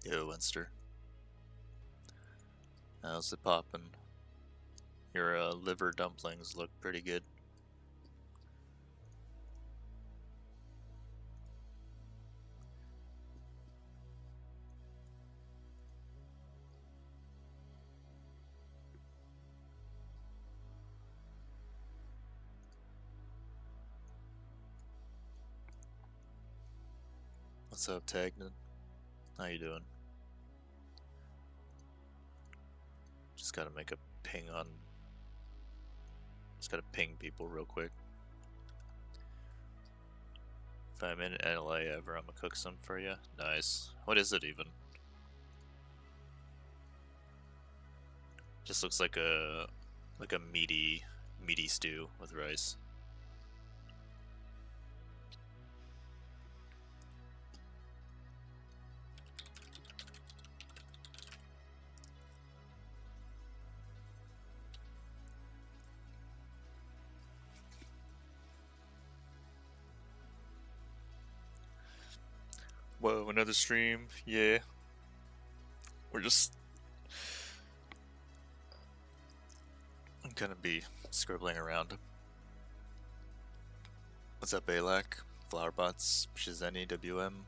Yo, Winster. How's it poppin'? Your liver dumplings look pretty good. What's up, Tagnan? How you doing? Just gotta make a ping on... Just gotta ping people real quick. If I'm in LA ever, I'm gonna cook some for you. Nice. What is it even? Just looks like a meaty stew with rice. Whoa, another stream? Yeah. We're just... I'm gonna be scribbling around. What's up, Balak? Flowerbots, Shizeni, WM.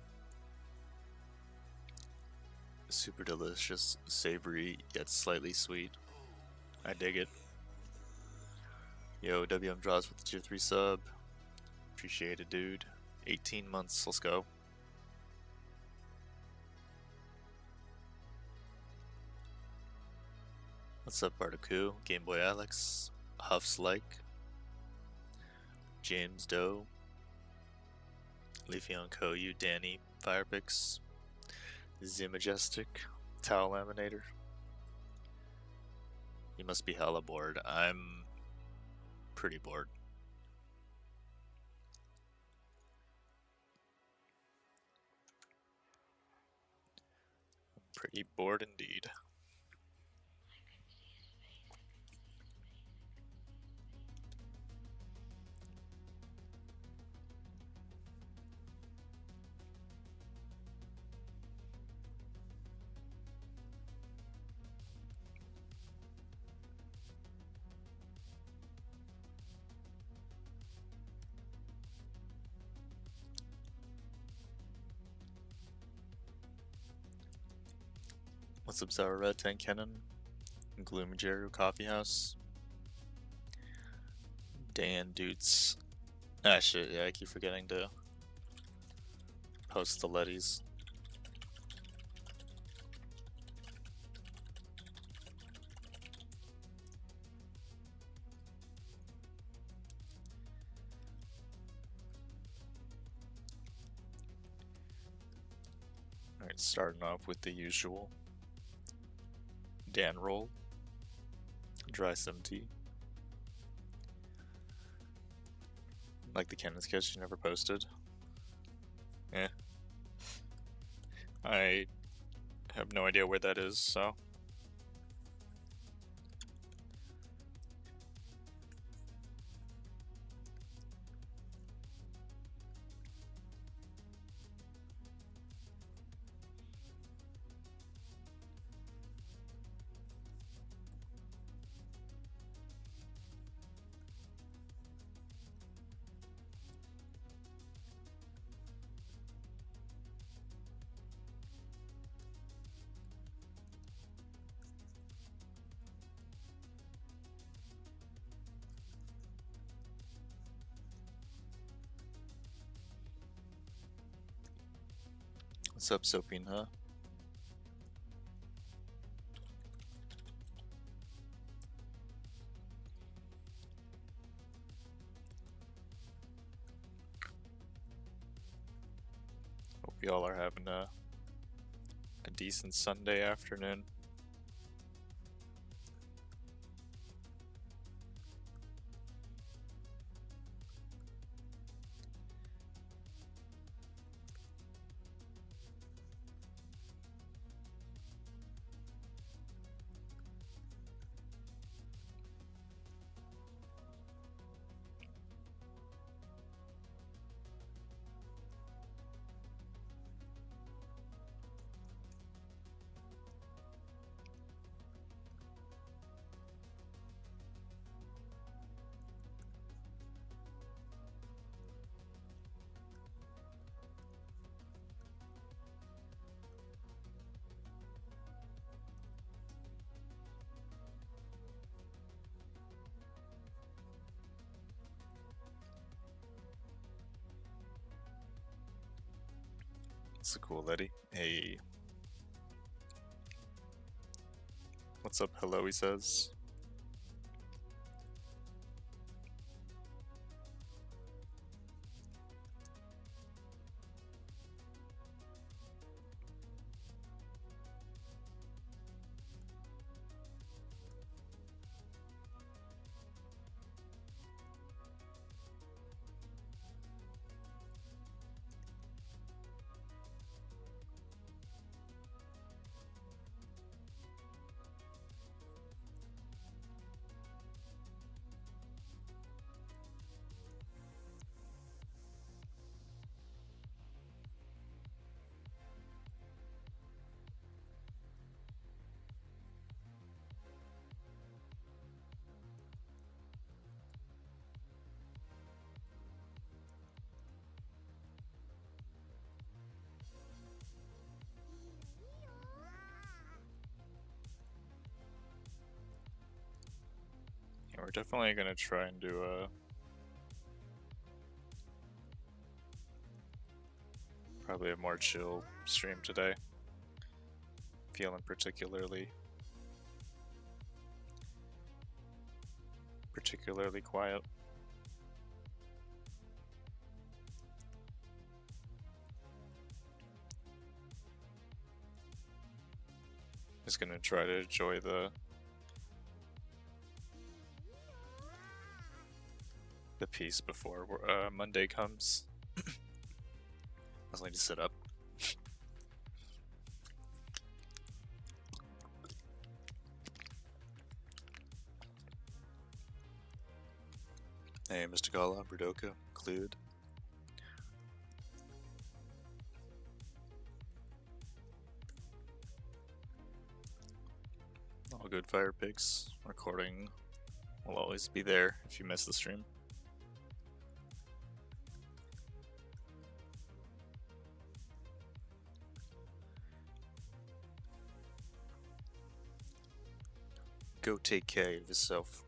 Super delicious, savory, yet slightly sweet. I dig it. Yo, WM draws with the tier 3 sub. Appreciate it, dude. 18 months, let's go. What's up, Bartaku? Gameboy Alex. Huff's Like. James Doe. Leafeon Koyu, Danny, Firepix. Zimajestic. Towel Laminator. You must be hella bored. I'm pretty bored. Pretty bored indeed. What's up, Sour Red, Tank Cannon, Gloomjeru Coffee House, Dan Doots. Ah, shit, yeah, I keep forgetting to post the Letties. Alright, starting off with the usual. Dan Roll, Dry Some Tea. Like the Canon sketch you never posted. Eh. I have no idea where that is, so. What's up, Sopine, huh? Hope y'all are having a decent Sunday afternoon. That's a cool lady. Hey. What's up, hello, he says. Yeah, we're definitely gonna try and do a probably a more chill stream today. Feeling particularly quiet. Just gonna try to enjoy the peace before Monday comes. I just need to sit up. Hey, Mr. Gala, Brudoka, Clued. All good, Fire Pigs. Recording will always be there if you miss the stream. Go take care of yourself.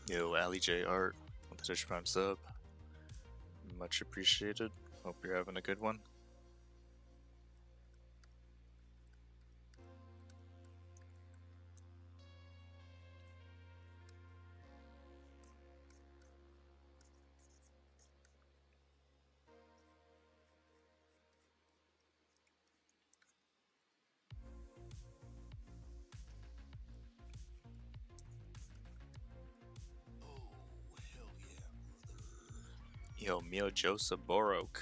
Yo, Ali J Art with the Twitch Prime sub. Much appreciated. Hope you're having a good one. Yo, Mio Joseph Borok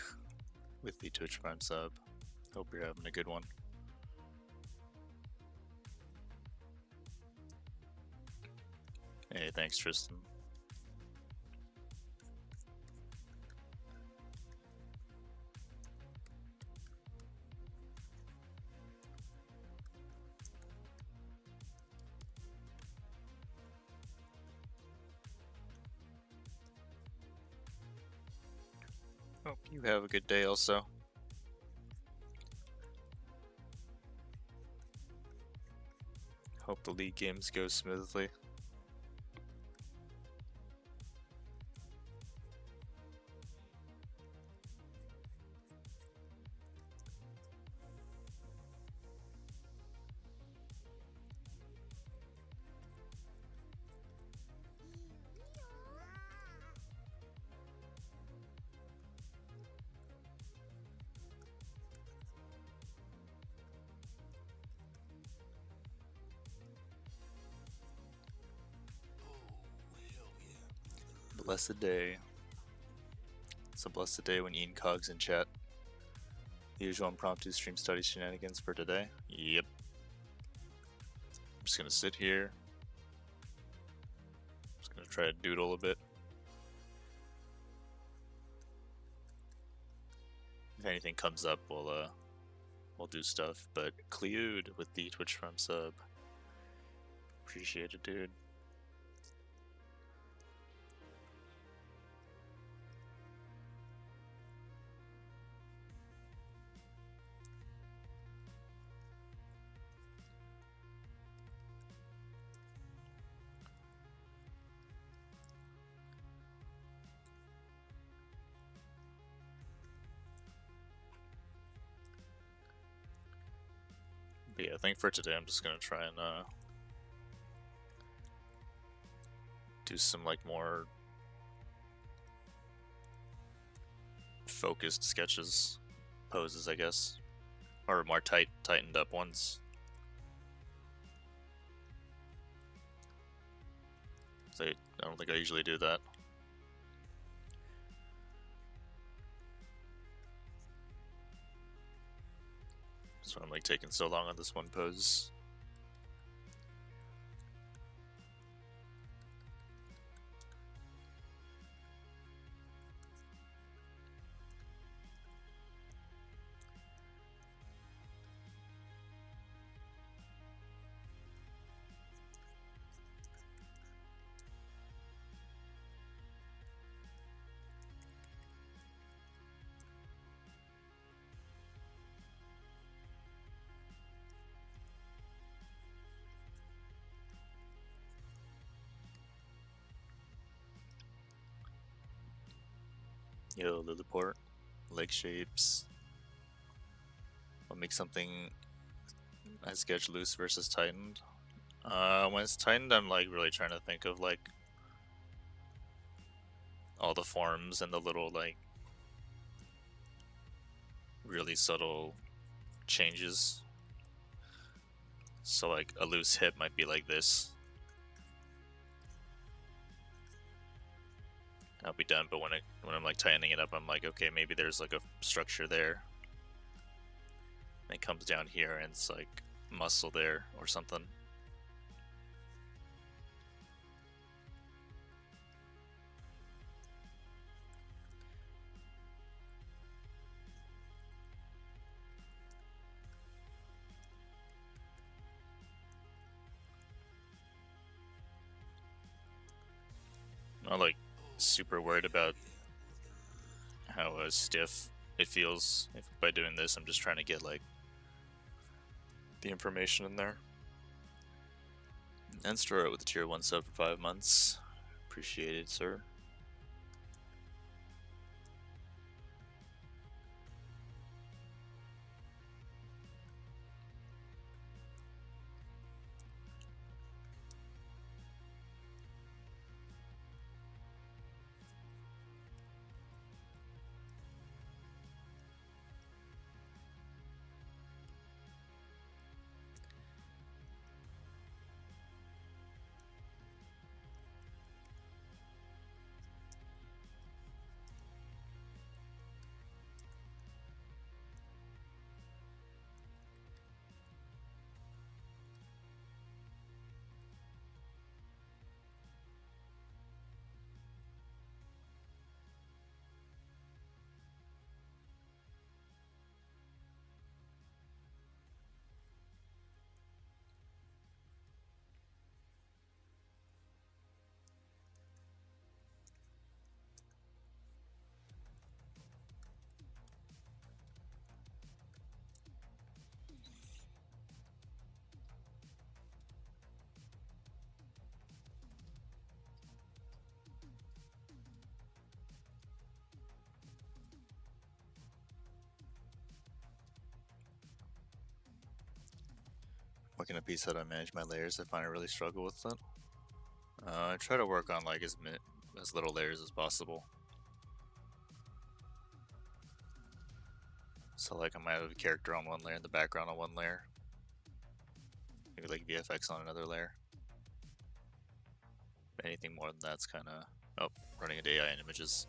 with the Twitch Prime sub. Hope you're having a good one. Hey, thanks, Tristan. Hope you have a good day also. Hope the league games go smoothly. Blessed day. It's a blessed day when Ian Cog's in chat. The usual impromptu stream study shenanigans for today. Yep. I'm just gonna sit here. Just gonna try to doodle a bit. If anything comes up, we'll do stuff. But Cleude with the Twitch Prime sub. Appreciate it, dude. But yeah, I think for today I'm just gonna try and do some like more focused sketches, poses, I guess, or more tightened up ones. So I don't think I usually do that. That's why I'm like taking so long on this one pose. Yo, Lilliport, leg shapes. I'll make something I sketch loose versus tightened. When it's tightened, I'm like really trying to think of like all the forms and the little like really subtle changes. So like a loose hip might be like this. I'll be done, but when I'm like tightening it up, I'm like, okay, maybe there's like a structure there. And it comes down here and it's like muscle there or something. I'm not like super worried about how stiff it feels by doing this. I'm just trying to get like the information in there. And store it with a tier 1 sub for 5 months. Appreciate it, sir. Working a piece how to manage my layers. I find I really struggle with it. I try to work on like as little layers as possible. So like I might have a character on one layer and the background on one layer. Maybe like VFX on another layer. Anything more than that's kind of... Oh, running into AI in images.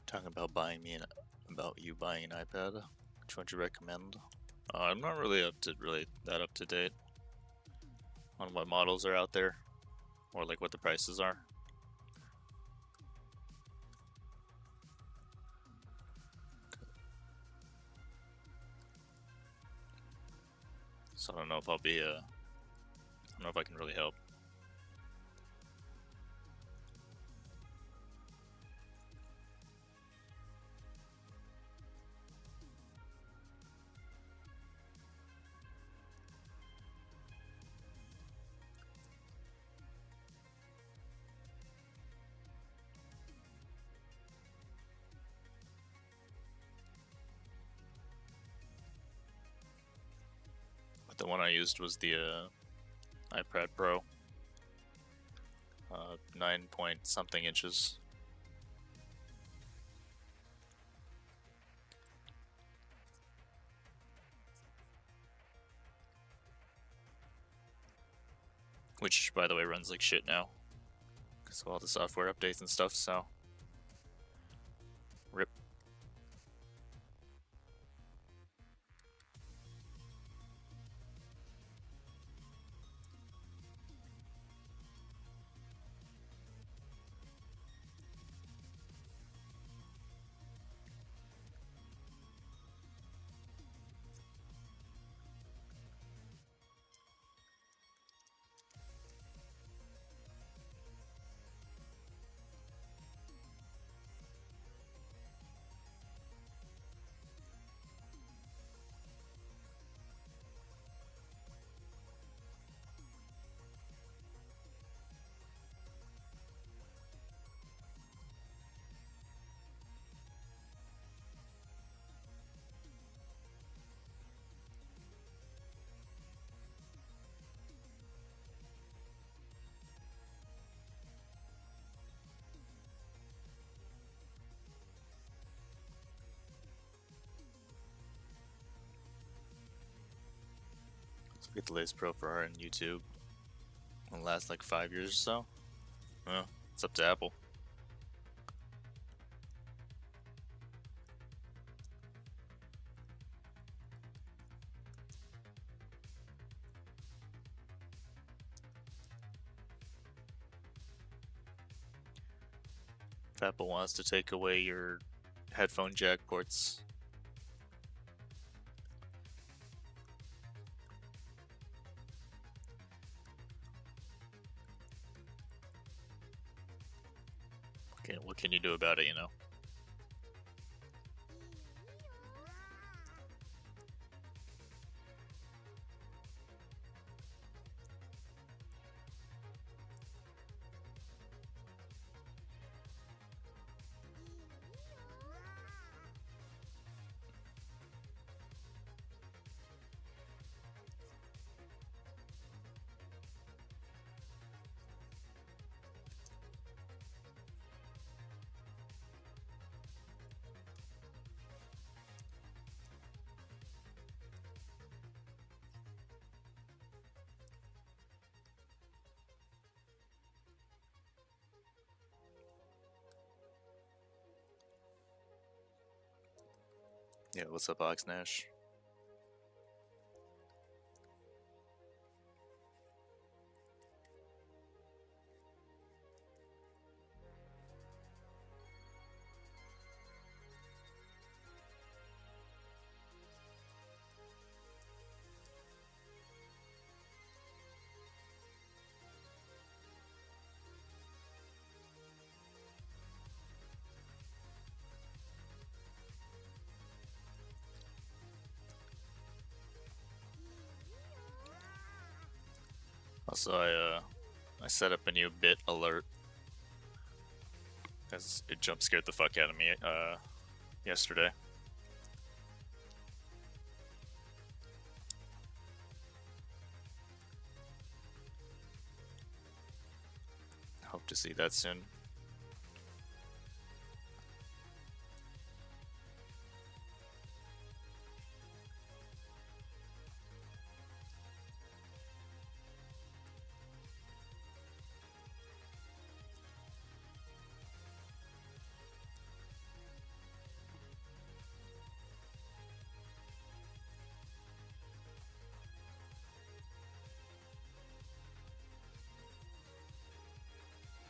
Talking about you buying an iPad. Which one would you recommend? I'm not really that up to date on what models are out there or like what the prices are. So I don't know if I don't know if I can really help. The one I used was the iPad Pro. 9 point something inches. Which, by the way, runs like shit now. Because of all the software updates and stuff, so. RIP. So we get the latest Pro for her on YouTube. It'll last like 5 years or so. Well, it's up to Apple. If Apple wants to take away your headphone jack ports. Okay, what can you do about it, you know? Yeah, what's up, Oxnash? Also, I set up a new bit alert because it jump scared the fuck out of me yesterday. Hope to see that soon.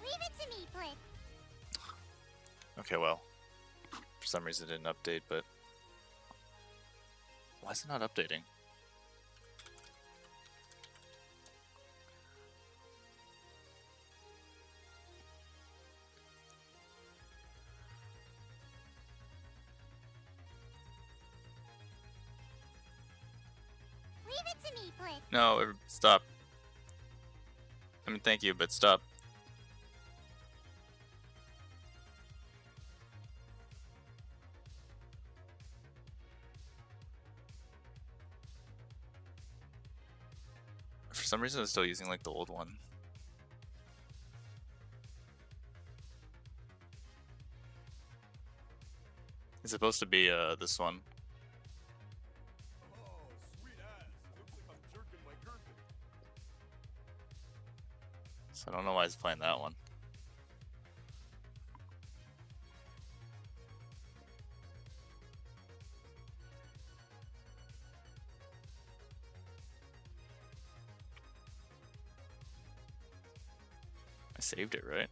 Leave it to me, Blip. Okay, well, for some reason it didn't update, but why is it not updating? Leave it to me, Blip. No, stop. I mean, thank you, but stop. some reason it's still using like the old one. It's supposed to be this one. Oh, sweet ass. Looks like I'm jerking my gherkin. So I don't know why it's playing that one. I saved it, right?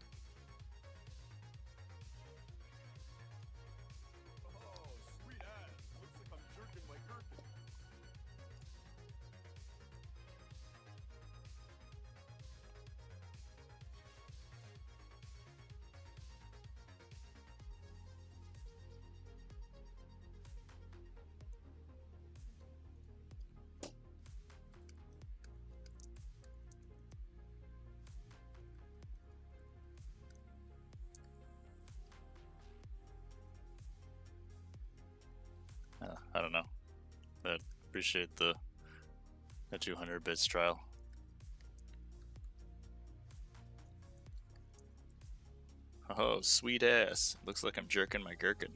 Oh, sweet ass. Looks like I'm jerking my gherkin. I don't know. But appreciate the 200 bits trial. Oh, sweet ass. Looks like I'm jerking my gherkin.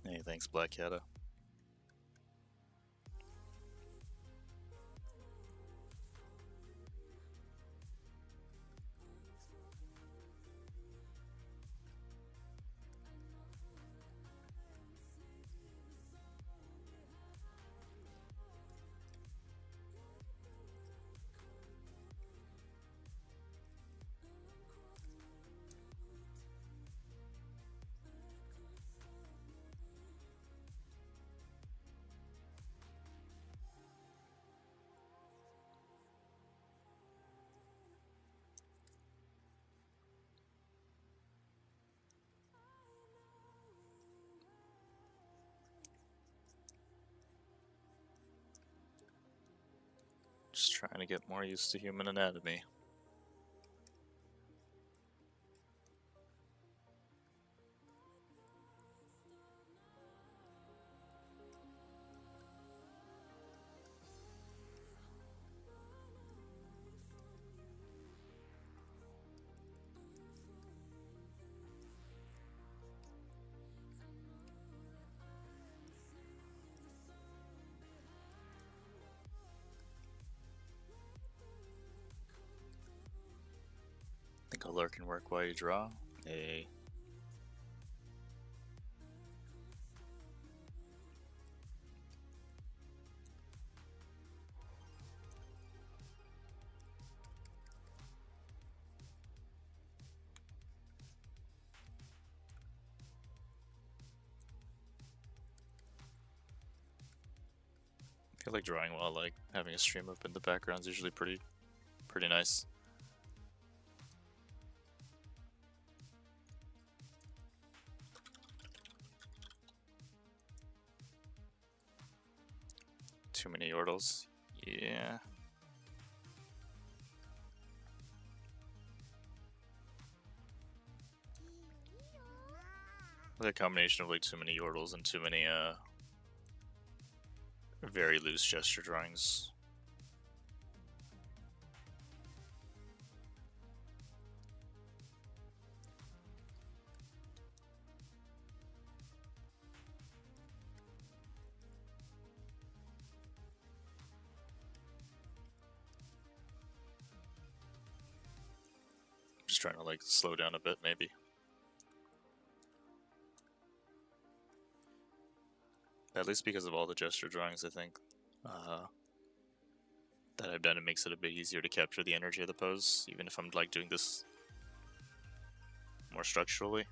Hey, thanks, Black Cato. Just trying to get more used to human anatomy. Think a lurk can work while you draw. Hey. I feel like drawing while like having a stream up in the background is usually pretty nice. Too many yordles. Yeah. The combination of like too many yordles and too many very loose gesture drawings. Just trying to like slow down a bit, maybe. At least because of all the gesture drawings, I think that I've done, it makes it a bit easier to capture the energy of the pose, even if I'm like doing this more structurally.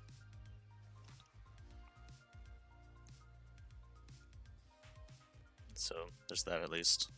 So there's that at least.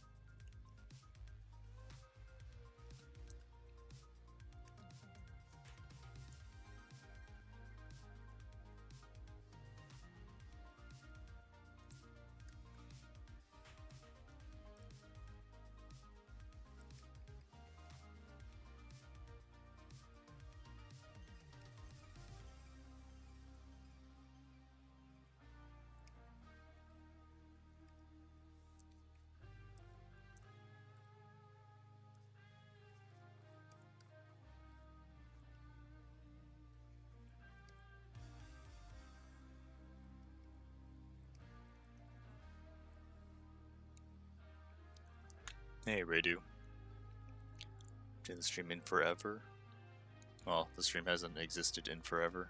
Hey, Radu. Did the stream in forever? Well, the stream hasn't existed in forever.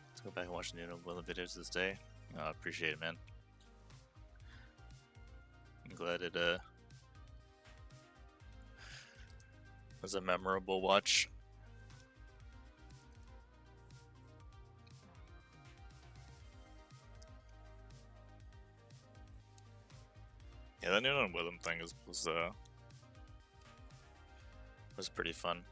Let's go back and watch the new Will videos this day. I appreciate it, man. I'm glad it was a memorable watch. Yeah, that new Willem thing was pretty fun.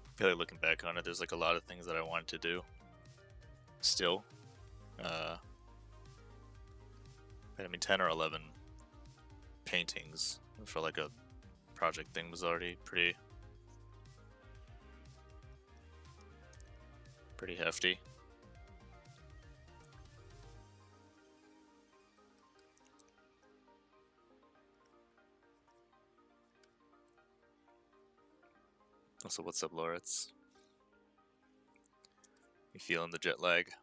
I feel like looking back on it, there's like a lot of things that I wanted to do still. I mean, 10 or 11 paintings for like a project thing was already pretty hefty. Also, what's up, Loritz? You feeling the jet lag?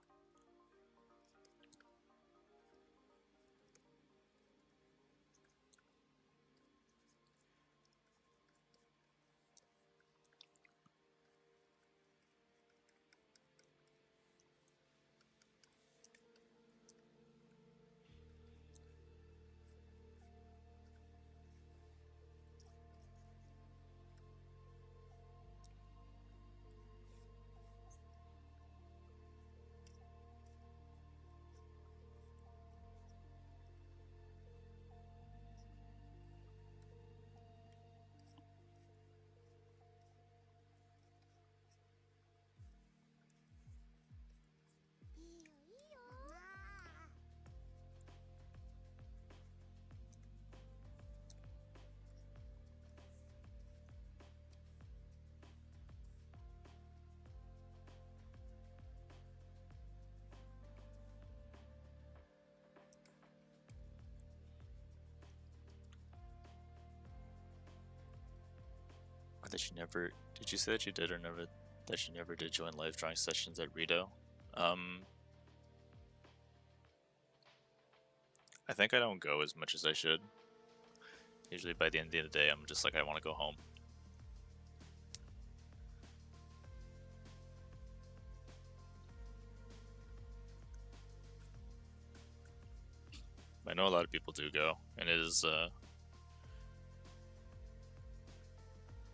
Or that you never... Did you say that you did or never... That you never did join live drawing sessions at Rito? I think I don't go as much as I should. Usually by the end of the day, I'm just like, I want to go home. I know a lot of people do go, and it is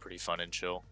pretty fun and chill.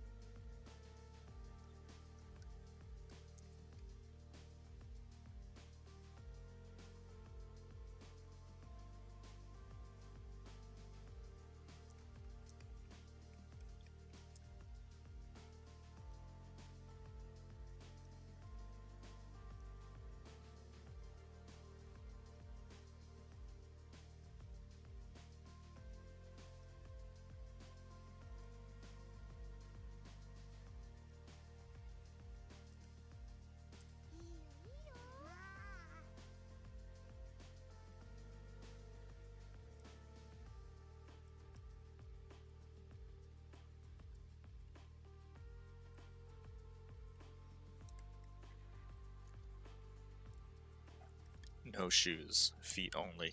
No shoes, feet only.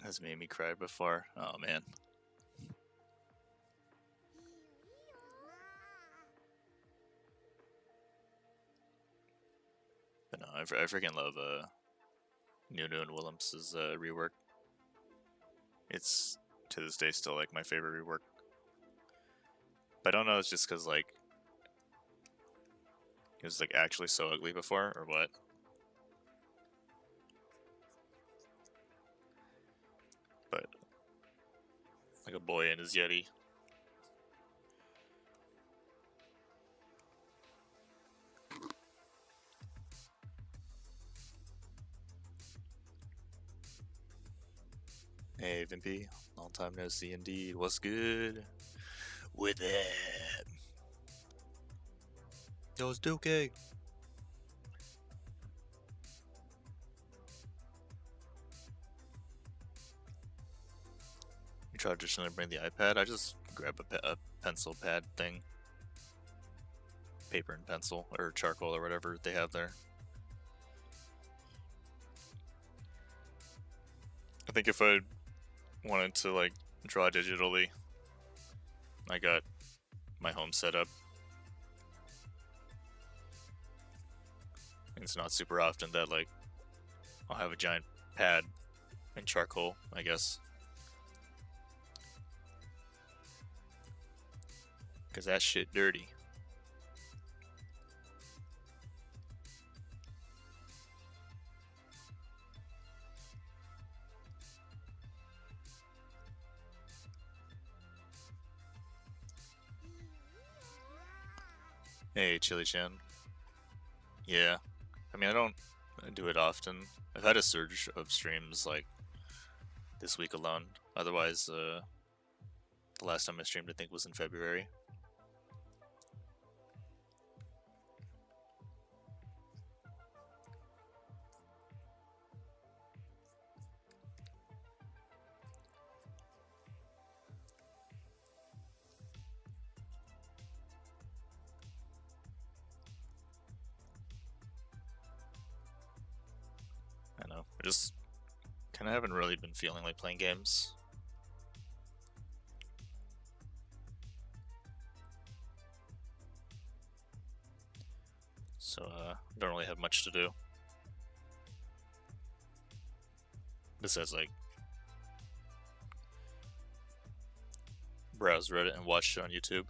Has made me cry before. Oh man. But no, I freaking love Nuno and Williams' rework. It's to this day still like my favorite rework. But I don't know, it's just because like it was like actually so ugly before, or what? But like a boy and his Yeti. Hey Vimpy, long time no see indeed. What's good with it? Yo, it's Dookie. You traditionally bring the iPad. I just grab a pencil pad thing, paper and pencil, or charcoal, or whatever they have there. I think if I wanted to like draw digitally, I got my home set up. It's not super often that like I'll have a giant pad and charcoal, I guess. Cause that shit dirty. Hey, Chili Chan. Yeah. I mean, I don't do it often. I've had a surge of streams like this week alone. Otherwise, the last time I streamed, I think, was in February. I know. I just kind of haven't really been feeling like playing games. So, don't really have much to do. Besides, like, browse Reddit and watch it on YouTube.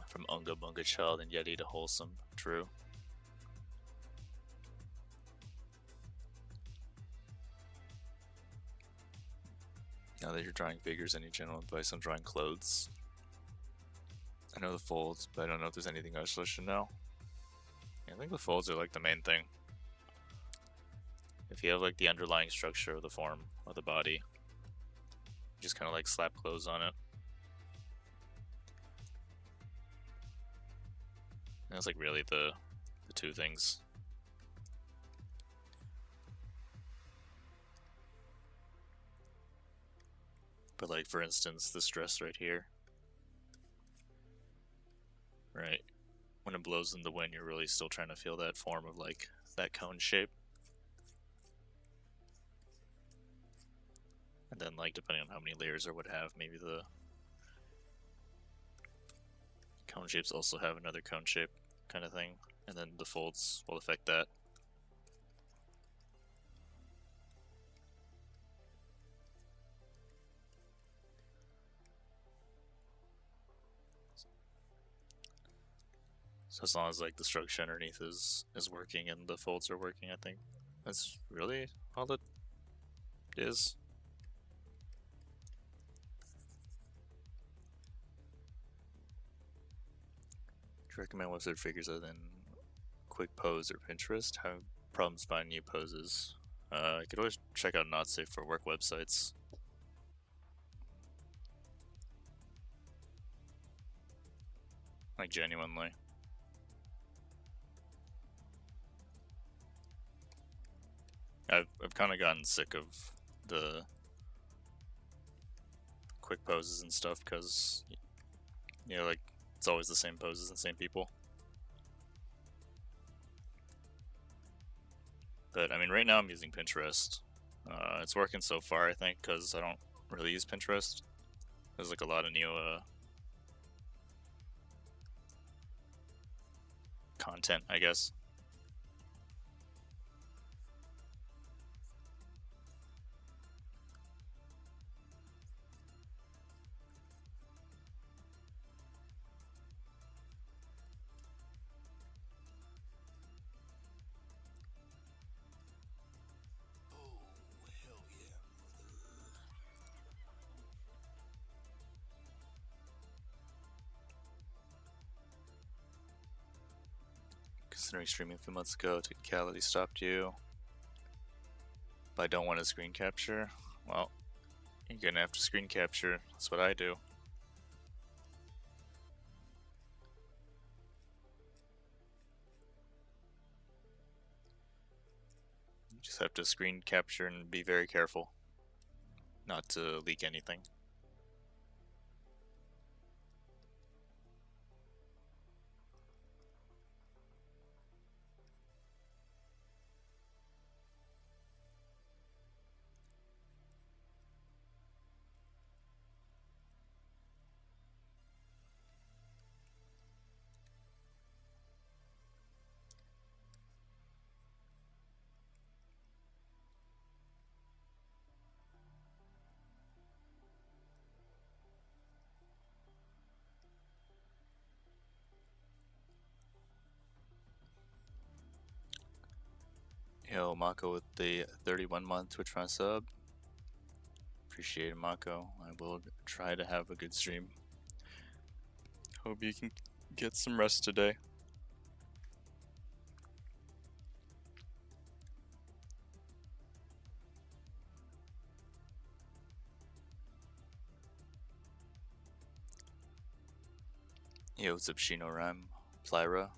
From Unga Bunga Child and Yeti to Wholesome. True. Now that you're drawing figures, any general advice on drawing clothes? I know the folds, but I don't know if there's anything else I should know. I think the folds are like the main thing. If you have like the underlying structure of the form of the body, just kind of like slap clothes on it. That's like really the two things. But like for instance, this dress right here. Right. When it blows in the wind, you're really still trying to feel that form of like that cone shape. And then like depending on how many layers it would have, maybe the Cone shapes also have another cone shape kind of thing, and then the folds will affect that. So as long as like the structure underneath is working and the folds are working, I think that's really all it is. Do you recommend website figures other than Quick Pose or Pinterest? Have problems finding new poses? You could always check out Not Safe for Work websites. Like genuinely. I've kind of gotten sick of the quick poses and stuff because, you know, like it's always the same poses and same people. But I mean, right now I'm using Pinterest. It's working so far, I think, because I don't really use Pinterest. There's like a lot of new content, I guess. Considering streaming a few months ago, technicality stopped you. But I don't want to screen capture. Well, you're gonna have to screen capture. That's what I do. You just have to screen capture and be very careful not to leak anything. Yo, Mako with the 31-month Twitch Prime sub. Appreciate it, Mako. I will try to have a good stream. Hope you can get some rest today. Yo, what's up, Shino Ram? Plyra?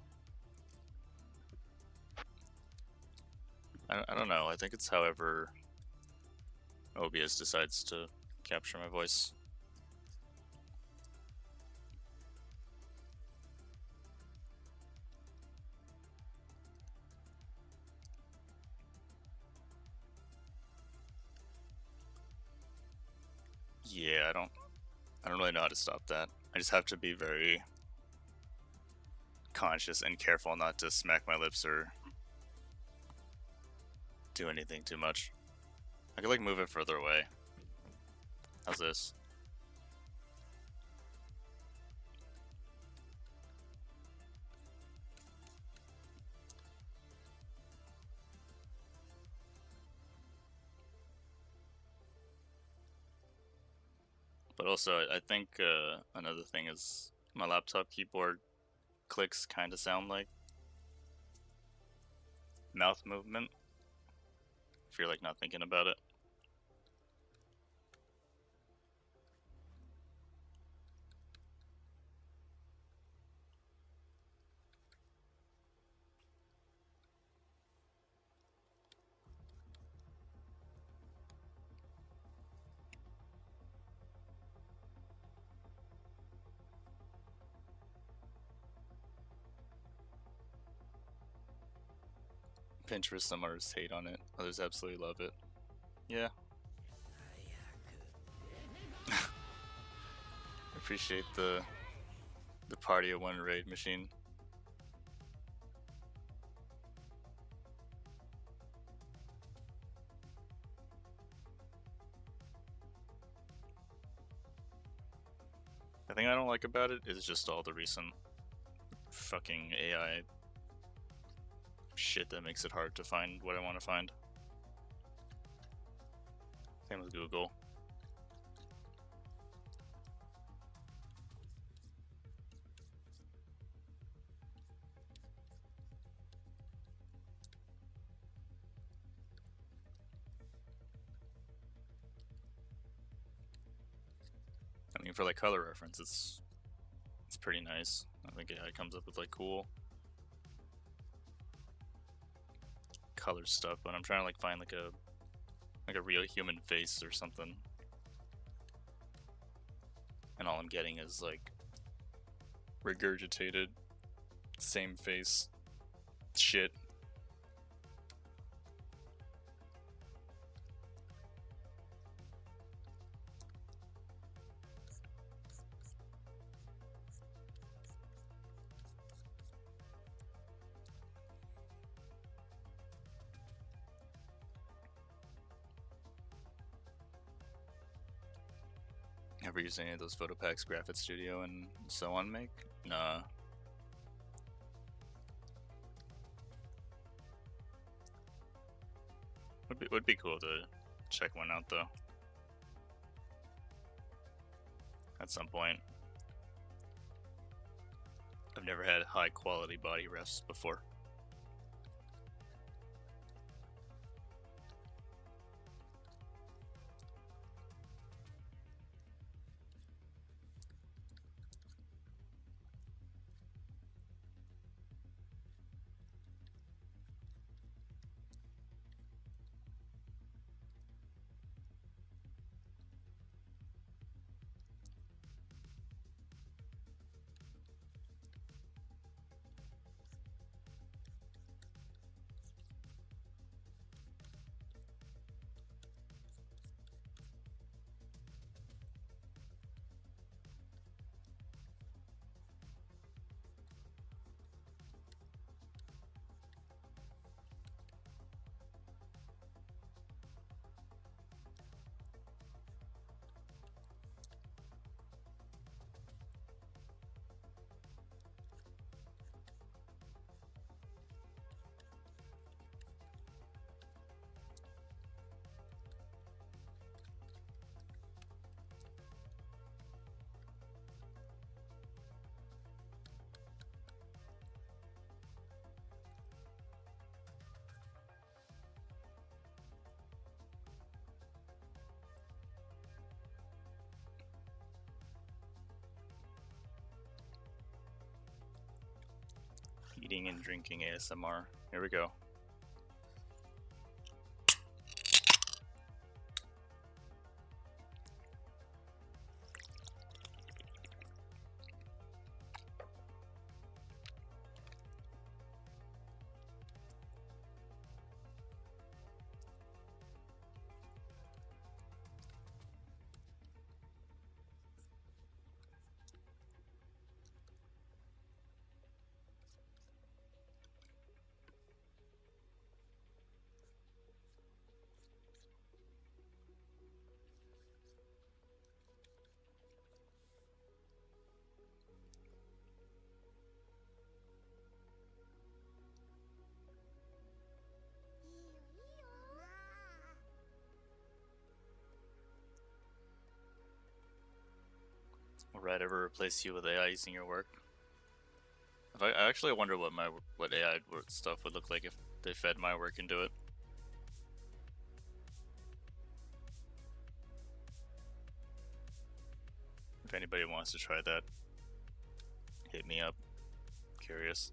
I don't know. I think it's however OBS decides to capture my voice. Yeah, I don't really know how to stop that. I just have to be very conscious and careful not to smack my lips or do anything too much. I could like move it further away. How's this? But also, I think another thing is my laptop keyboard clicks kind of sound like mouth movement if you're like not thinking about it. Pinterest, some artists hate on it, others absolutely love it. Yeah. Appreciate the The party of one raid machine. The thing I don't like about it is just all the recent fucking AI shit that makes it hard to find what I want to find. Same with Google. I mean, for like color reference, it's pretty nice. I think AI comes up with like cool color stuff, but I'm trying to like find like a real human face or something, and all I'm getting is like regurgitated same face shit. Ever used any of those photo packs Graphic Studio and so on make? Nah. Would be cool to check one out though. At some point. I've never had high quality body refs before. Eating and drinking ASMR. Here we go. Will Red ever replace you with AI using your work? I actually wonder what AI stuff would look like if they fed my work into it. If anybody wants to try that, hit me up. Curious.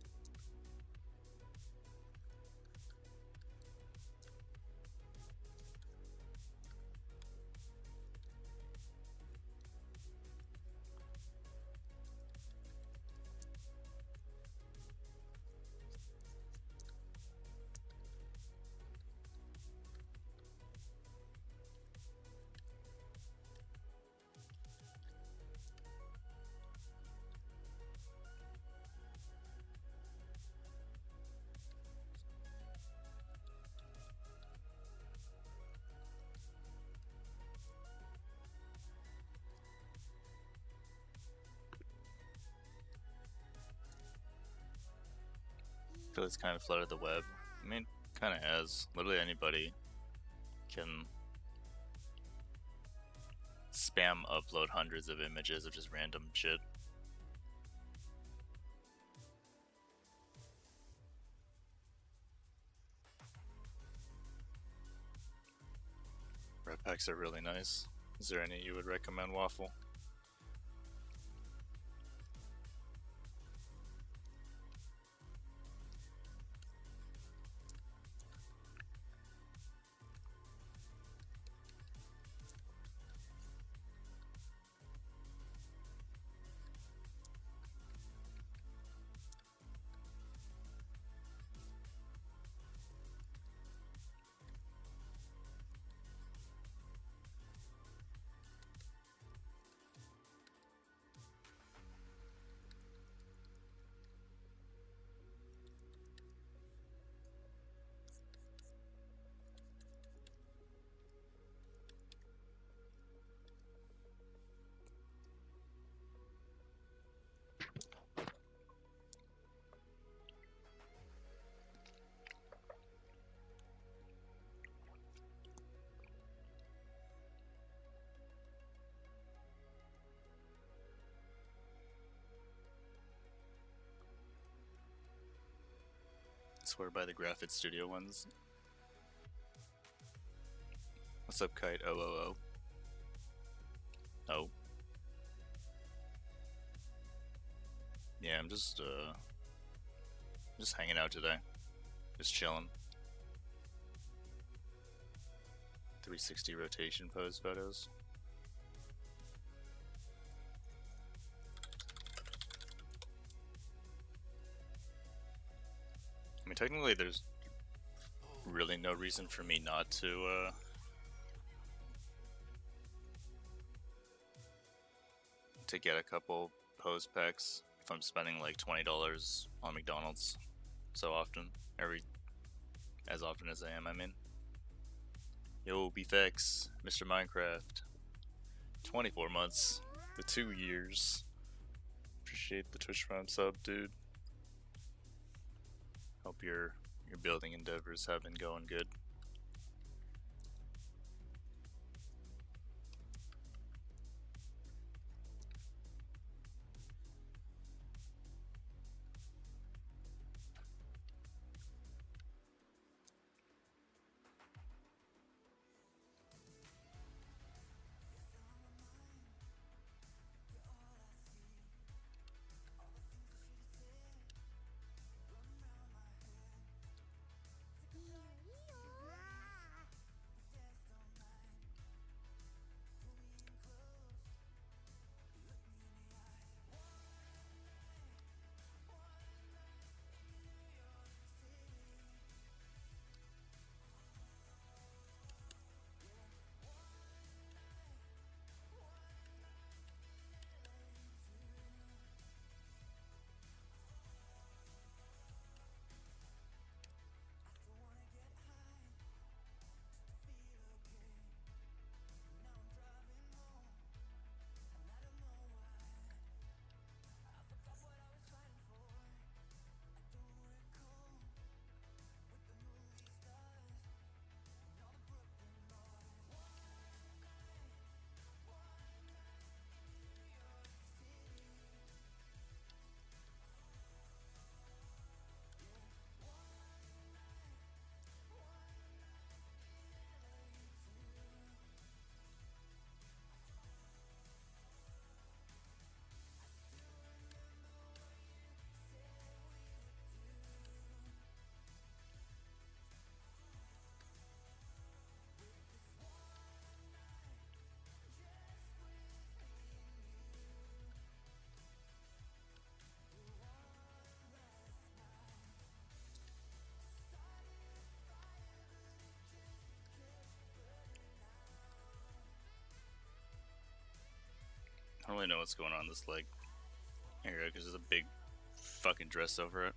feel it's kind of flooded the web. I mean, kind of has. Literally anybody can spam upload hundreds of images of just random shit. Red packs are really nice. Is there any you would recommend, Waffle? I swear by the Graphic Studio ones. What's up, Kite? Oh. Oh. Yeah, I'm just hanging out today. Just chilling. 360 rotation pose photos. I mean, technically, there's really no reason for me not to get a couple pose packs if I'm spending like $20 on McDonald's so often, as often as I am. I mean, yo, BeefX, Mr. Minecraft, 24 months, the 2 years. Appreciate the Twitch Prime sub, dude. Hope your building endeavors have been going good. I don't really know what's going on this leg area because there's a big fucking dress over it.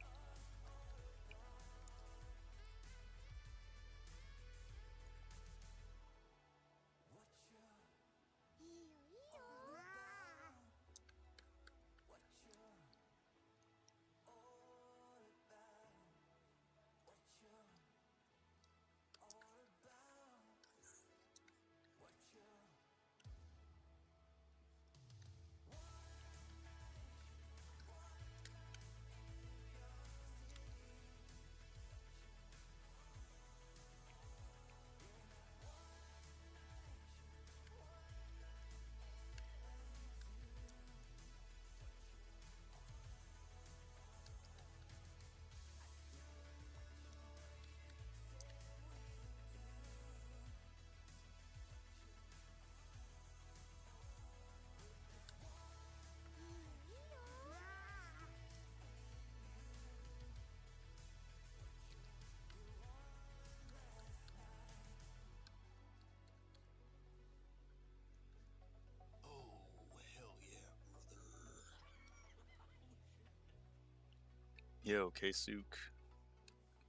Yo, K-Sook.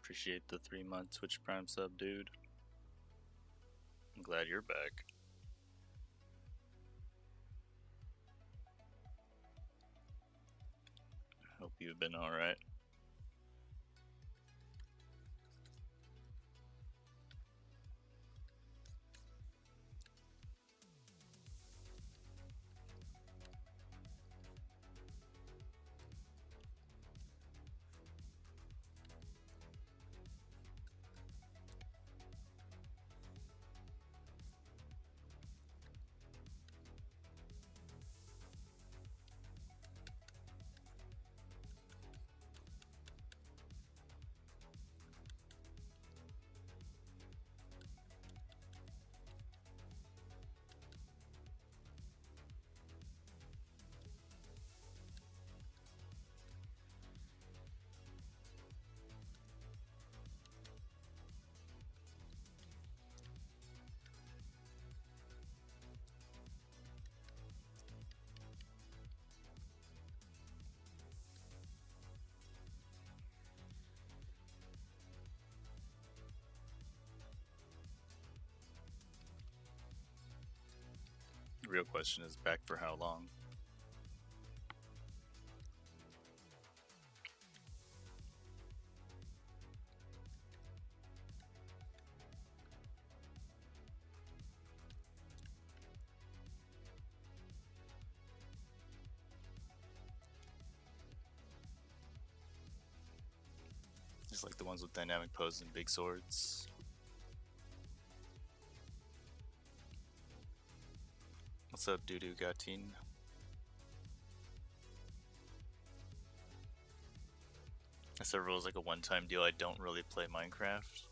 Appreciate the 3-month Twitch Prime sub, dude. I'm glad you're back. Hope you've been alright. The real question is, back for how long? Just like the ones with dynamic poses and big swords. What's up, Doodoo Gatin? That server was like a one-time deal. I don't really play Minecraft.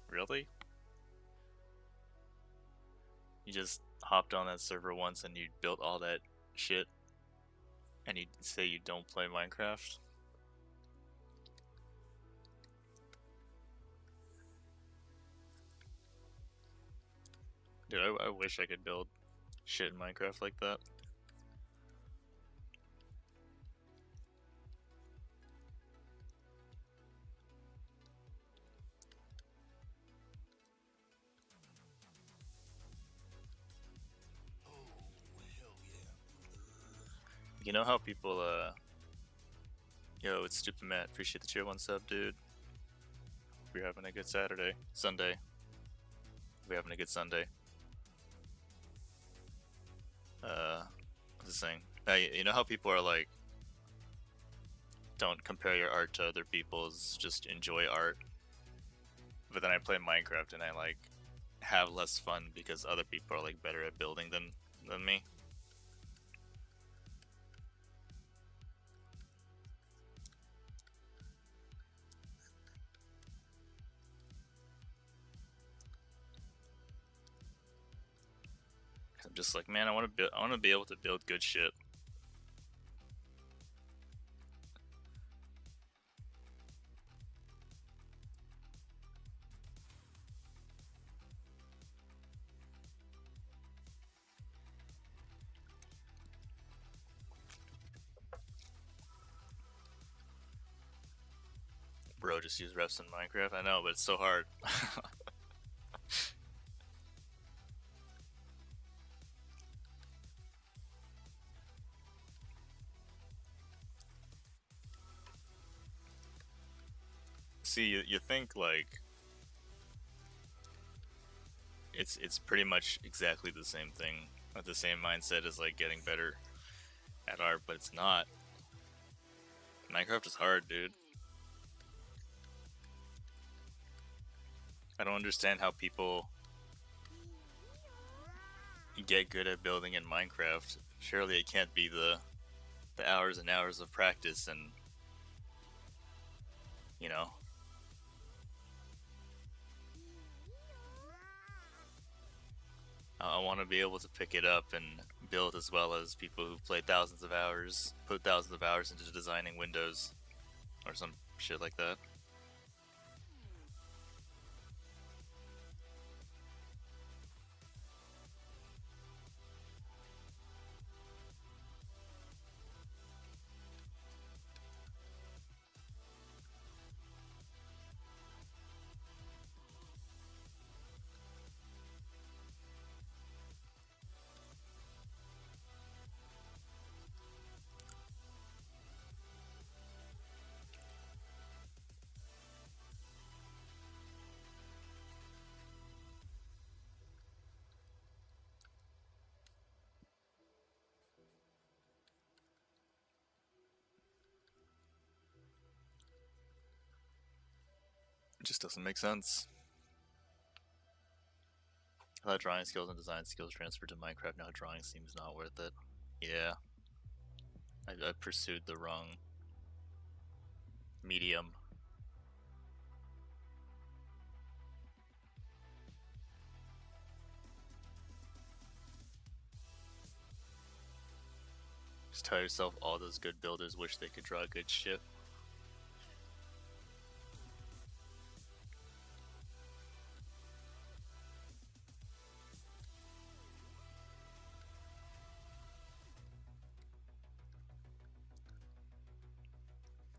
Really? You just hopped on that server once and you built all that shit, and you say you don't play Minecraft? Dude, I wish I could build shit in Minecraft like that. You know how people, yo, it's Stupid Matt. Appreciate the tier 1 sub, dude. Hope you're having a good Sunday. We're having a good Sunday. What's this thing? You know how people are like, don't compare your art to other people's, just enjoy art. But then I play Minecraft and I like have less fun because other people are like better at building than me. I'm just like, man, I want to be able to build good shit. Bro, just use refs in Minecraft. I know, but it's so hard. See, you think like it's pretty much exactly the same thing, with the same mindset as like getting better at art, but it's not. Minecraft is hard, dude. I don't understand how people get good at building in Minecraft. Surely it can't be the hours and hours of practice and, you know. I want to be able to pick it up and build as well as people who've played thousands of hours, put thousands of hours into designing windows or some shit like that. It just doesn't make sense. I thought drawing skills and design skills transferred to Minecraft. Now drawing seems not worth it. Yeah. I pursued the wrong medium. Just tell yourself all those good builders wish they could draw good shit.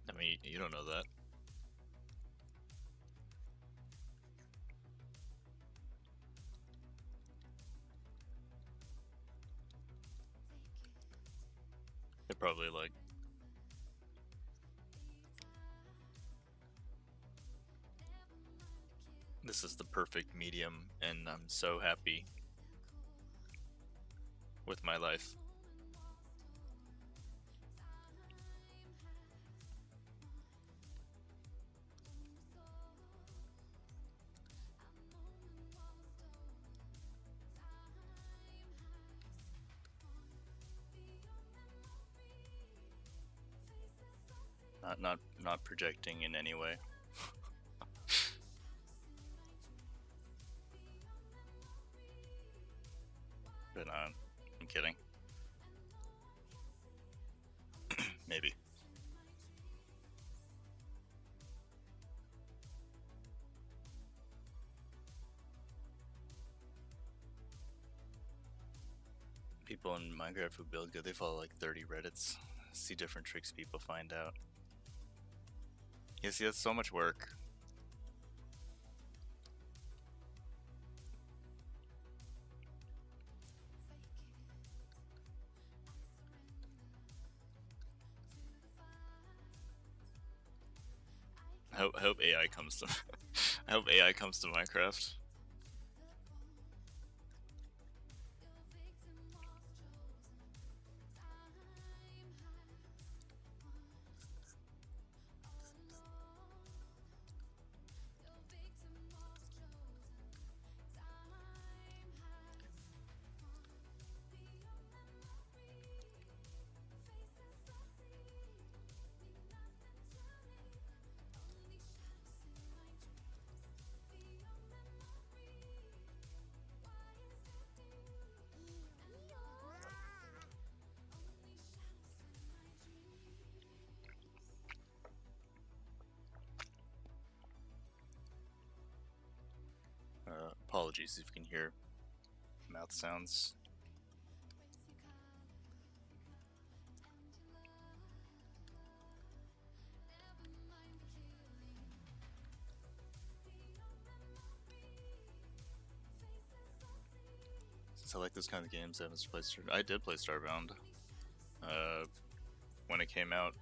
I mean, you don't know that. They're probably like, this is the perfect medium, and I'm so happy with my life. Not projecting in any way. But I'm kidding. Maybe. People in Minecraft who build good, they follow like 30 Reddits. See different tricks people find out. You see, that's so much work. I hope AI comes to I hope AI comes to Minecraft. Apologies if you can hear mouth sounds. Since I like those kind of games, I haven't played I did play Starbound. When it came out,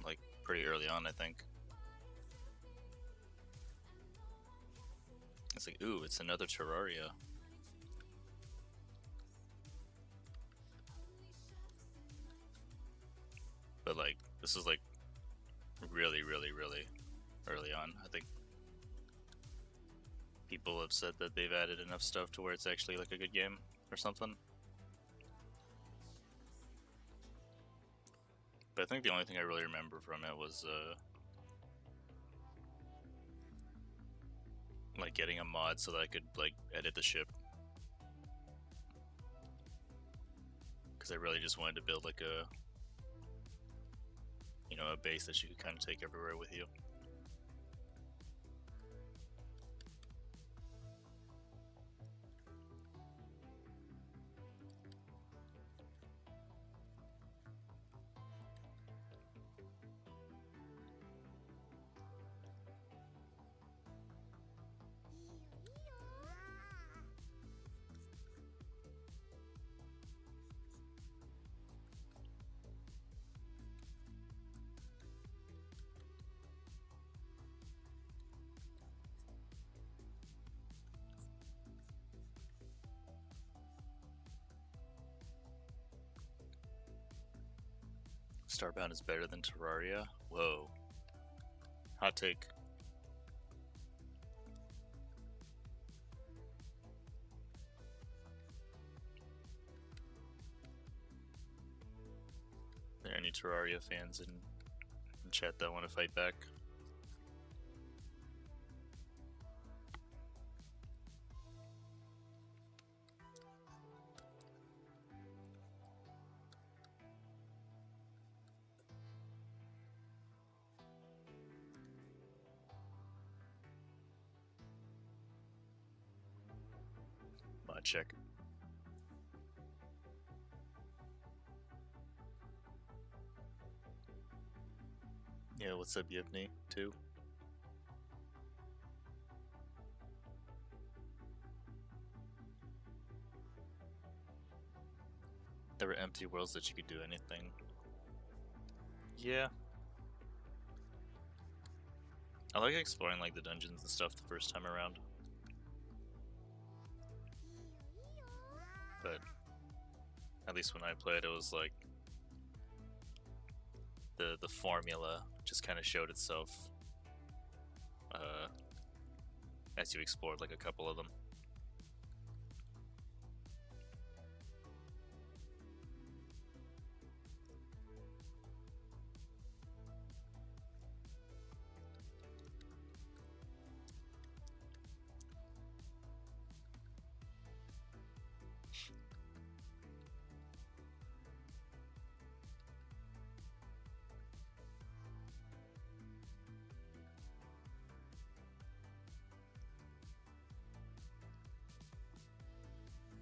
like pretty early on, I think. It's like, ooh, it's another Terraria. But like, this is like really early on. I think people have said that they've added enough stuff to where it's actually like a good game or something. But I think the only thing I really remember from it was like getting a mod so that I could like edit the ship. Because I really just wanted to build like a, you know, a base that you could kind of take everywhere with you. Starbound is better than Terraria? Whoa. Hot take. Terraria fans in chat that want to fight back. Mod check. Yeah, what's up, Yevney, too? There were empty worlds that you could do anything. Yeah. I like exploring like the dungeons and stuff the first time around. But at least when I played, it was like the formula just kind of showed itself as you explored like a couple of them.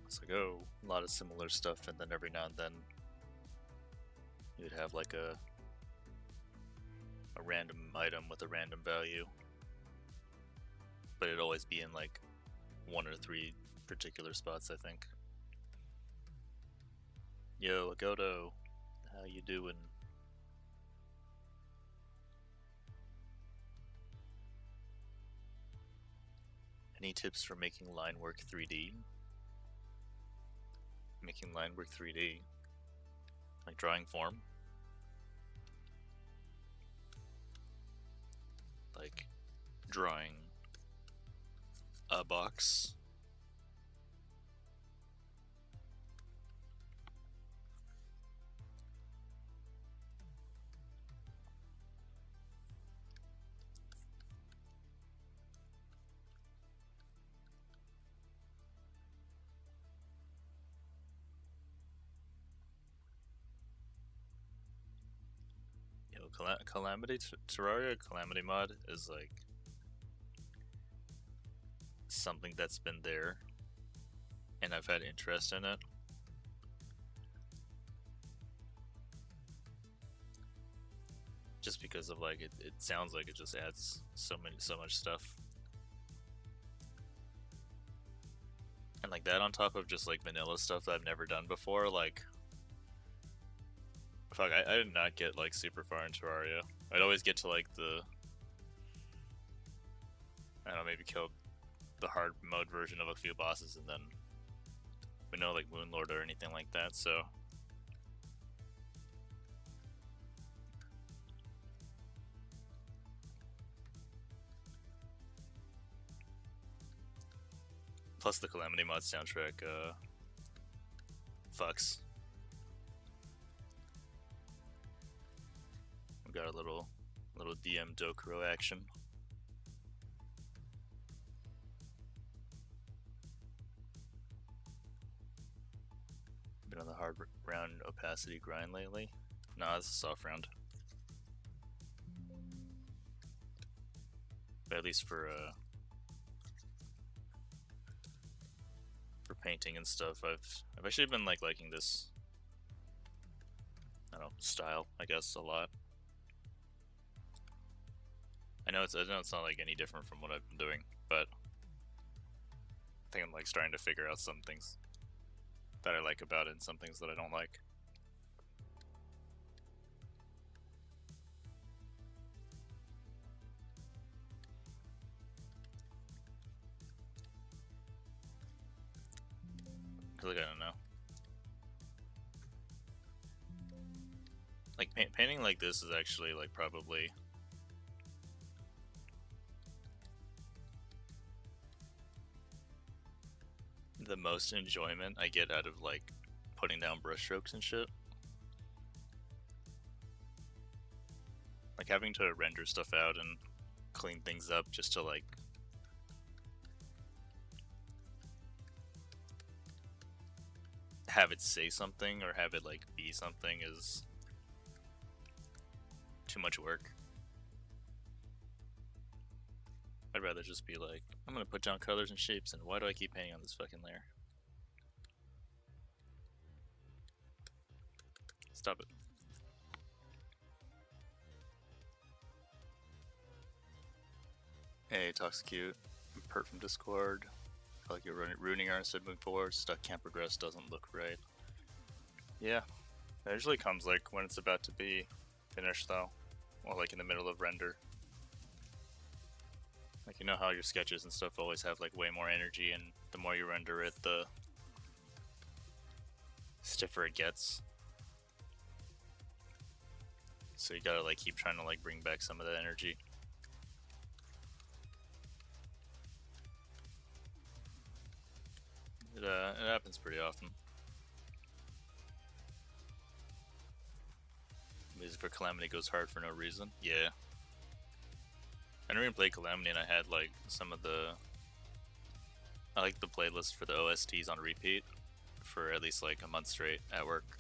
It's like, oh, a lot of similar stuff, and then every now and then you'd have like a random item with a random value, but it'd always be in like 1 or 3 particular spots, I think. Yo, Agodo, how you doing? Any tips for making line work 3D? Making line work 3D? Like drawing form? Like drawing a box? Calamity Terraria Calamity mod is like something that's been there, and I've had interest in it. Just because of like it sounds like it just adds so much stuff. And like that on top of just like vanilla stuff that I've never done before, like fuck, I did not get like super far in Terraria. I'd always get to like the, I don't know, maybe kill the hard mode version of a few bosses, and then we know like Moonlord or anything like that, so plus the Calamity mod soundtrack fucks. We got a little DM Dokuro action. Been on the hard round opacity grind lately? Nah, it's a soft round. But at least for painting and stuff, I've actually been like liking this, I don't know, style, I guess, a lot. I know it's not like any different from what I've been doing, but I think I'm like starting to figure out some things that I like about it and some things that I don't like. Cause like, I don't know. Like painting like this is actually like probably the most enjoyment I get out of like putting down brushstrokes and shit. Like having to render stuff out and clean things up just to like have it say something or have it like be something is too much work. I'd rather just be like, I'm gonna put down colors and shapes, and why do I keep painting on this fucking layer? Stop it. Hey, Toxicute, Pert from Discord. I feel like you're ruining our instead moving forward. Stuck can't progress, doesn't look right. Yeah, it usually comes like when it's about to be finished though, or like in the middle of render. Like you know how your sketches and stuff always have like way more energy, and the more you render it, the stiffer it gets. So you gotta like keep trying to like bring back some of that energy. It happens pretty often. Music for Calamity goes hard for no reason. Yeah. I never even played Calamity, and I had like some of the. I like the playlist for the OSTs on repeat for at least like a month straight at work.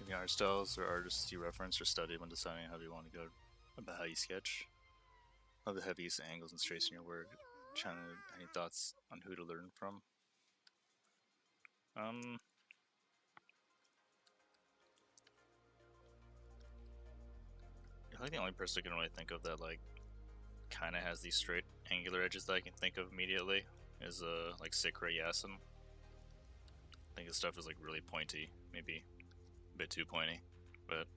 Any art styles or artists you reference or study when deciding how you want to go about how you sketch? Love the heavy use of angles and straights in your work. Any thoughts on who to learn from? You're like the only person I can really think of that like kind of has these straight angular edges that I can think of immediately is like Sikra Yasin. I think his stuff is like really pointy, maybe a bit too pointy, but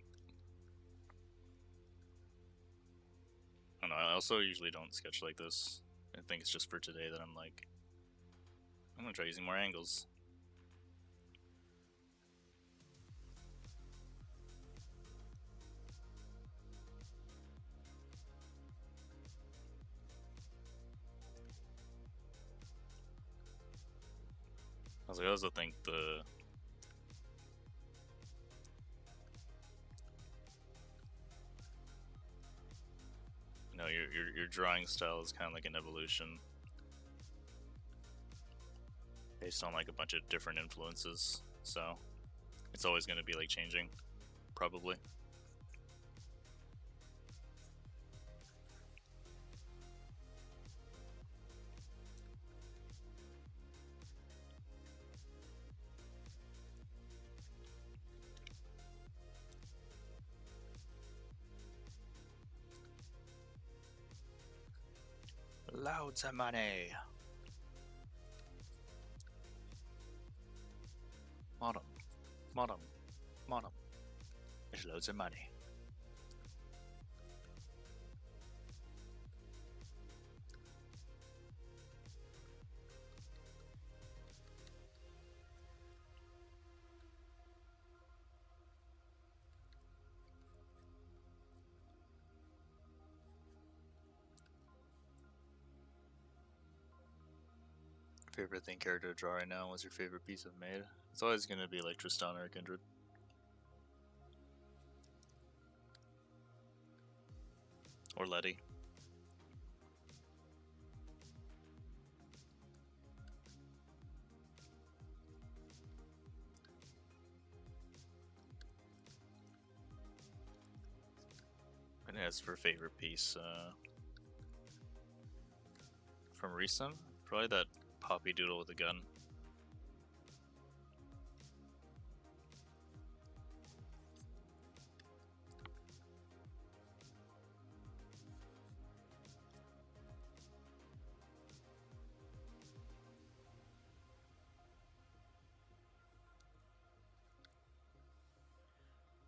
I don't know. I also usually don't sketch like this. I think it's just for today that I'm like, I'm gonna try using more angles. I also think the your drawing style is kind of like an evolution based on like a bunch of different influences. So it's always going to be like changing, probably. Loads of money. Modem. Modem. Modem. There's loads of money. Favorite thing character to draw right now? What's your favorite piece I've made? It's always gonna be like Tristana or Kindred. Or Letty. And as for favorite piece, from recent, probably that Poppy Doodle with a gun.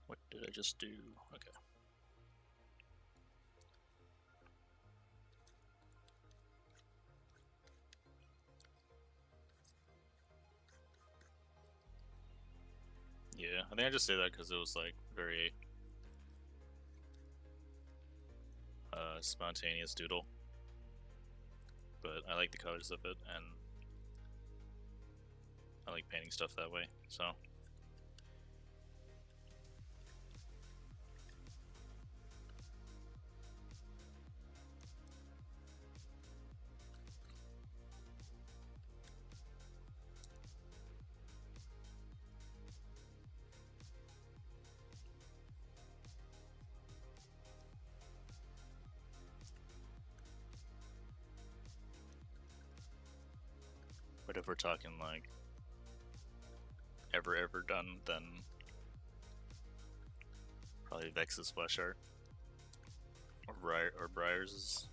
What did I just do? Okay. Yeah, I think I just say that because it was like very spontaneous doodle. But I like the colors of it, and I like painting stuff that way, so. But if we're talking like ever done, then probably Vex's splash art. Or Briar's.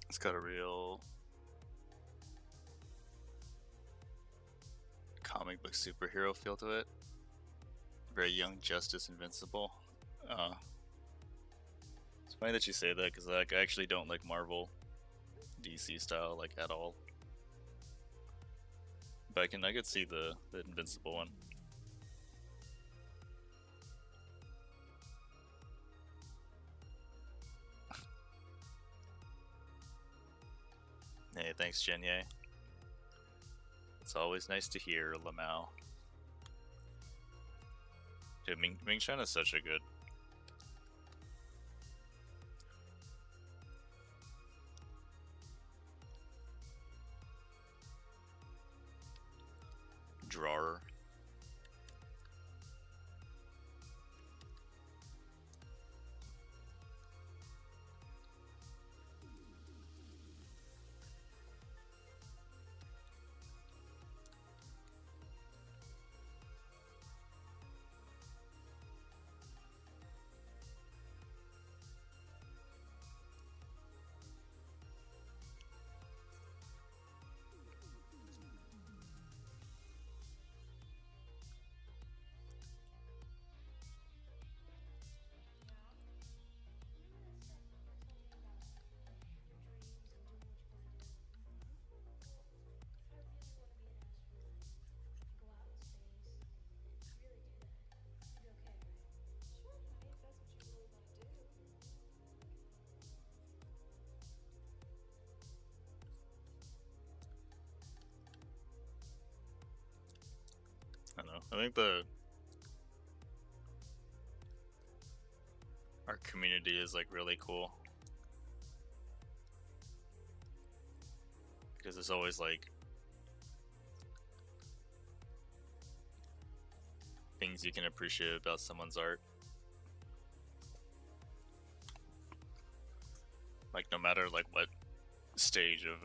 It's got a real comic book superhero feel to it. Very Young Justice Invincible. It's funny that you say that because like I actually don't like Marvel DC style like at all. But I could see the Invincible one. Hey, thanks, Jenye. It's always nice to hear, Lamau. Dude, Ming Chen is such a good drawer. I think our community is like really cool because there's always like things you can appreciate about someone's art. Like no matter like what stage of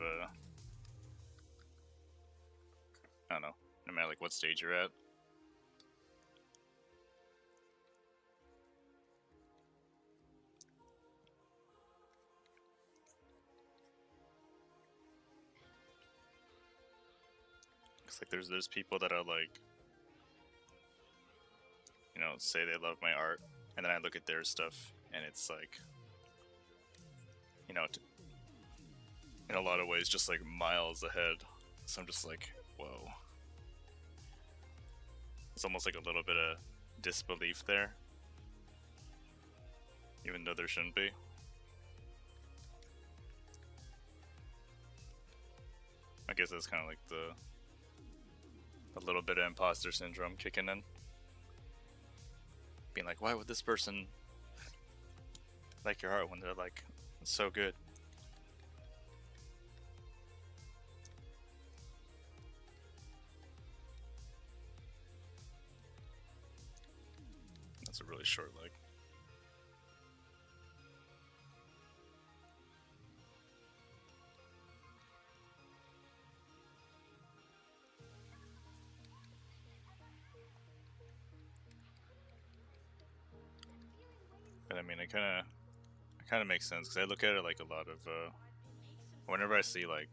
I don't know, no matter like what stage you're at. It's like there's people that are like, you know, say they love my art, and then I look at their stuff, and it's like, you know, in a lot of ways, just like miles ahead. So I'm just like, whoa. It's almost like a little bit of disbelief there, even though there shouldn't be. I guess that's kind of like a little bit of imposter syndrome kicking in. Being like, why would this person like your art when they're like, it's so good? That's a really short leg. But I mean, it kind of makes sense because I look at it like a lot of whenever I see like,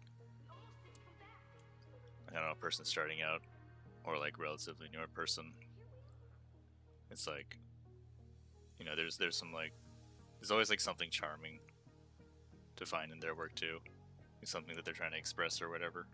I don't know, a person starting out or like relatively newer person, it's like, you know, there's some like, there's always like something charming to find in their work too, like something that they're trying to express or whatever.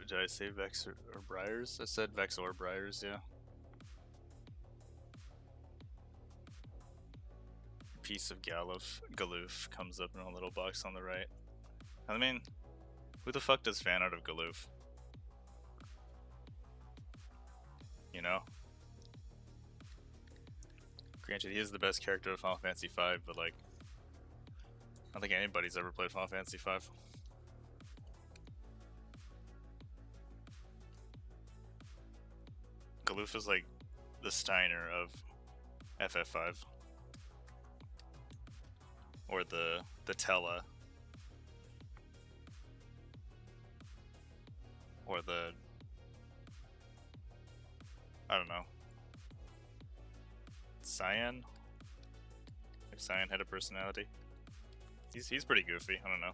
Did I say Vex or Briars? I said Vex or Briars, yeah. Piece of Galoof comes up in a little box on the right. I mean, who the fuck does fan art of Galoof? You know? Granted, he is the best character of Final Fantasy V, but like, I don't think anybody's ever played Final Fantasy V. Galoof is like the Steiner of FF5. Or the Tella. Or the, I don't know, Cyan? If Cyan had a personality. He's pretty goofy, I don't know.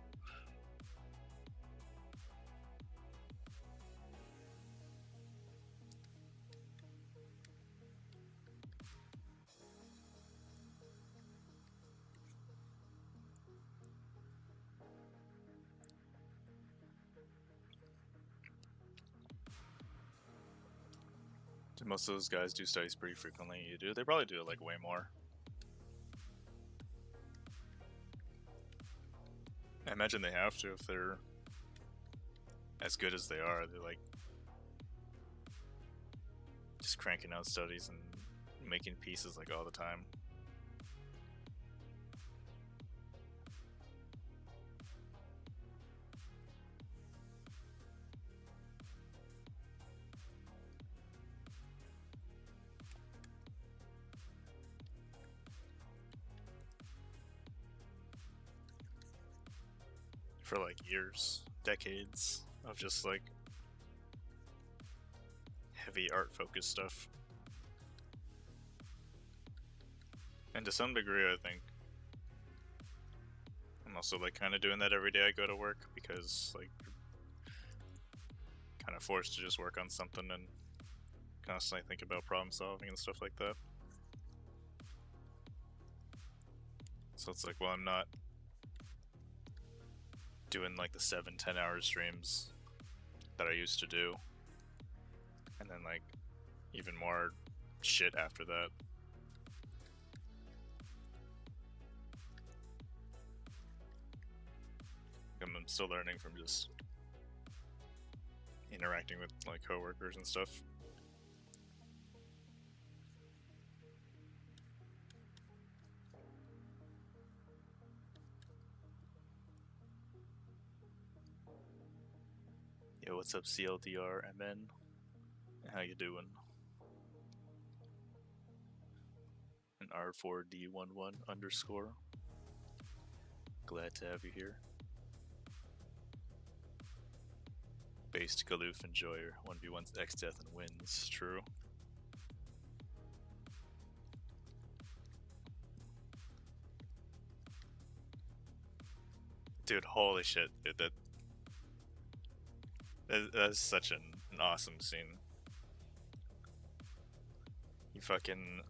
Do most of those guys do studies pretty frequently? You do? They probably do it like way more. I imagine they have to if they're as good as they are. They're like just cranking out studies and making pieces like all the time. for like years, decades of just like heavy art focused stuff. And to some degree, I think I'm also like kind of doing that every day I go to work, because like you're kind of forced to just work on something and constantly think about problem solving and stuff like that. So it's like, well, I'm not doing like the 7-10 hour streams that I used to do, and then like even more shit after that. I'm still learning from just interacting with like coworkers and stuff. Yo, what's up, CLDRMN? How you doing? And R4D11 underscore. Glad to have you here. Based Galoof Enjoyer, 1v1's X Death and wins. True. Dude, holy shit, dude, that's such an awesome scene. He fucking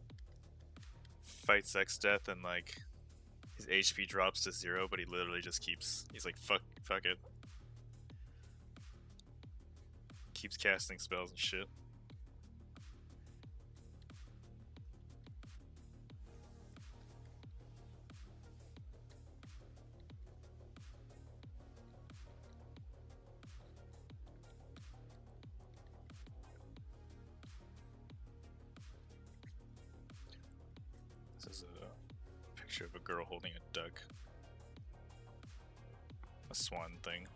fights X Death and like his HP drops to 0, but he literally just keeps. He's like, fuck it. Keeps casting spells and shit. This is a picture of a girl holding a duck. A swan thing.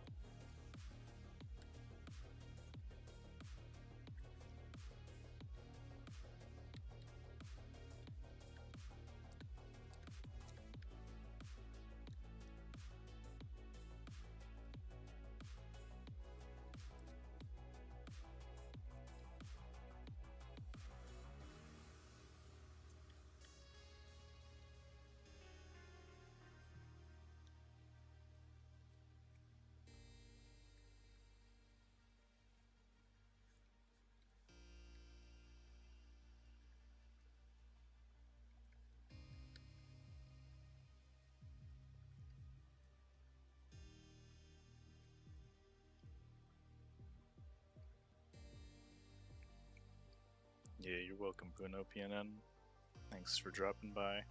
Yeah, you're welcome, Bruno PNN. Thanks for dropping by.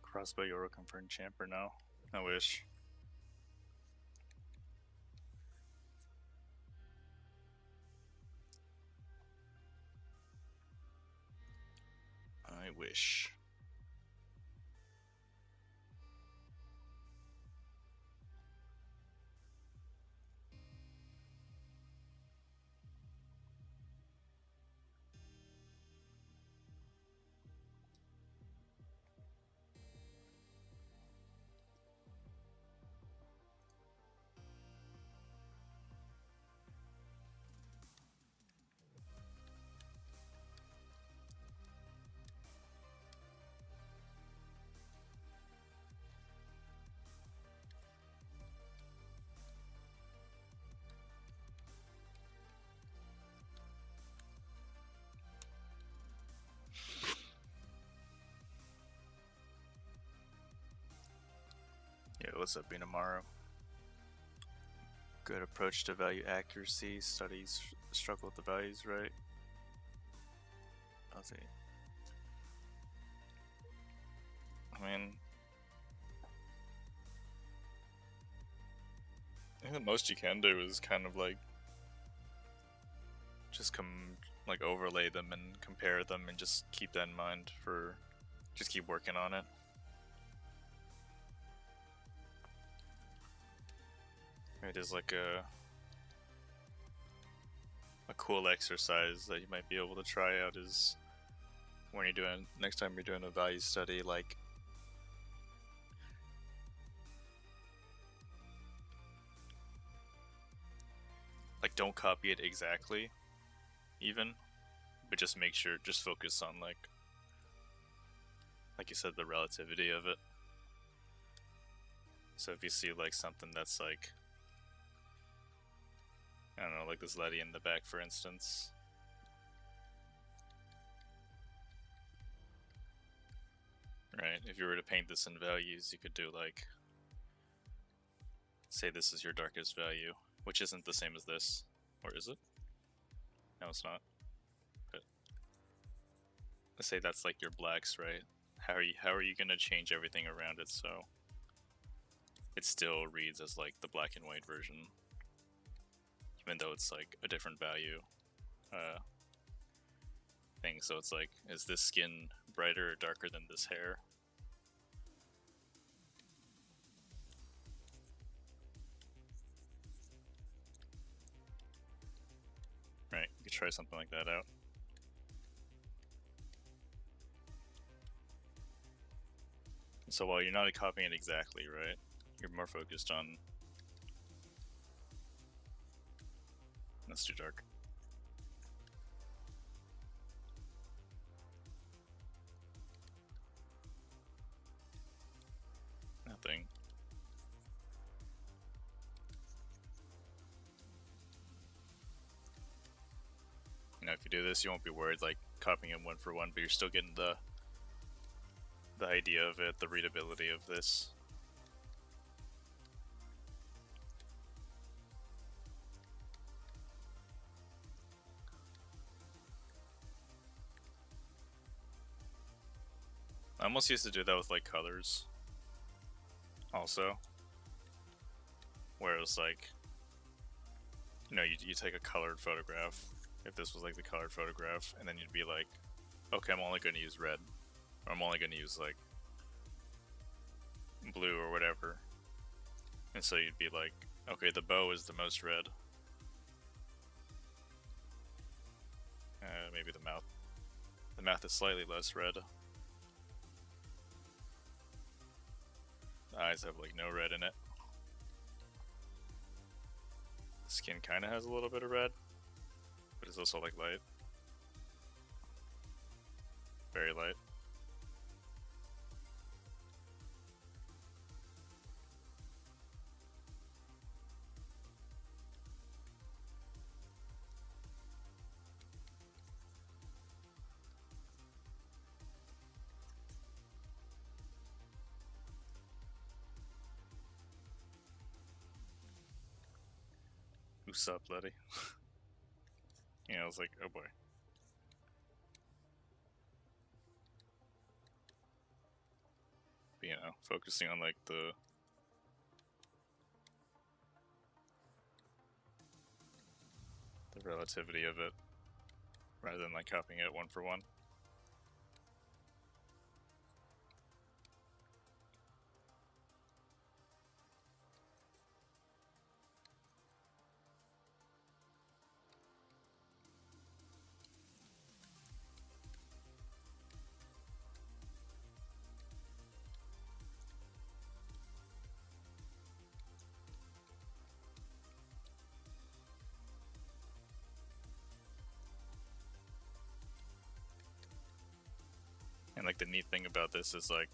Crossbow Yoro confirmed champer now. I wish. I wish. what's up, Binamaru? Good approach to value accuracy. Studies struggle with the values, right? I'll see. I mean, I think the most you can do is kind of like just like overlay them and compare them and just keep that in mind for just keep working on it. It is like a cool exercise that you might be able to try out is when you're doing next time you're doing a value study, like don't copy it exactly even, but just make sure, just focus on like you said, the relativity of it. So if you see like something that's like, I don't know, like this Letty in the back for instance, right? If you were to paint this in values, you could do like, say this is your darkest value, which isn't the same as this, or is it? No, it's not. But let's say that's like your blacks, right? How are you gonna change everything around it so it still reads as like the black and white version, even though it's like a different value thing? So it's like, is this skin brighter or darker than this hair? Right, you could try something like that out. So while you're not copying it exactly, right, you're more focused on, that's too dark. Nothing. You know, if you do this, you won't be worried like copying it one for one, but you're still getting the idea of it, the readability of this. I almost used to do that with like colors also, where it was like, you know, you take a colored photograph, if this was like the colored photograph, and then you'd be like, okay, I'm only going to use red, or I'm only going to use like blue or whatever. And so you'd be like, okay, the bow is the most red. Maybe the mouth. The mouth is slightly less red. The eyes have like no red in it. The skin kind of has a little bit of red, but it's also like light. Very light. What's up, Letty? You know, I was like, oh boy. But, you know, focusing on like the relativity of it, rather than like copying it one for one. And like the neat thing about this is like,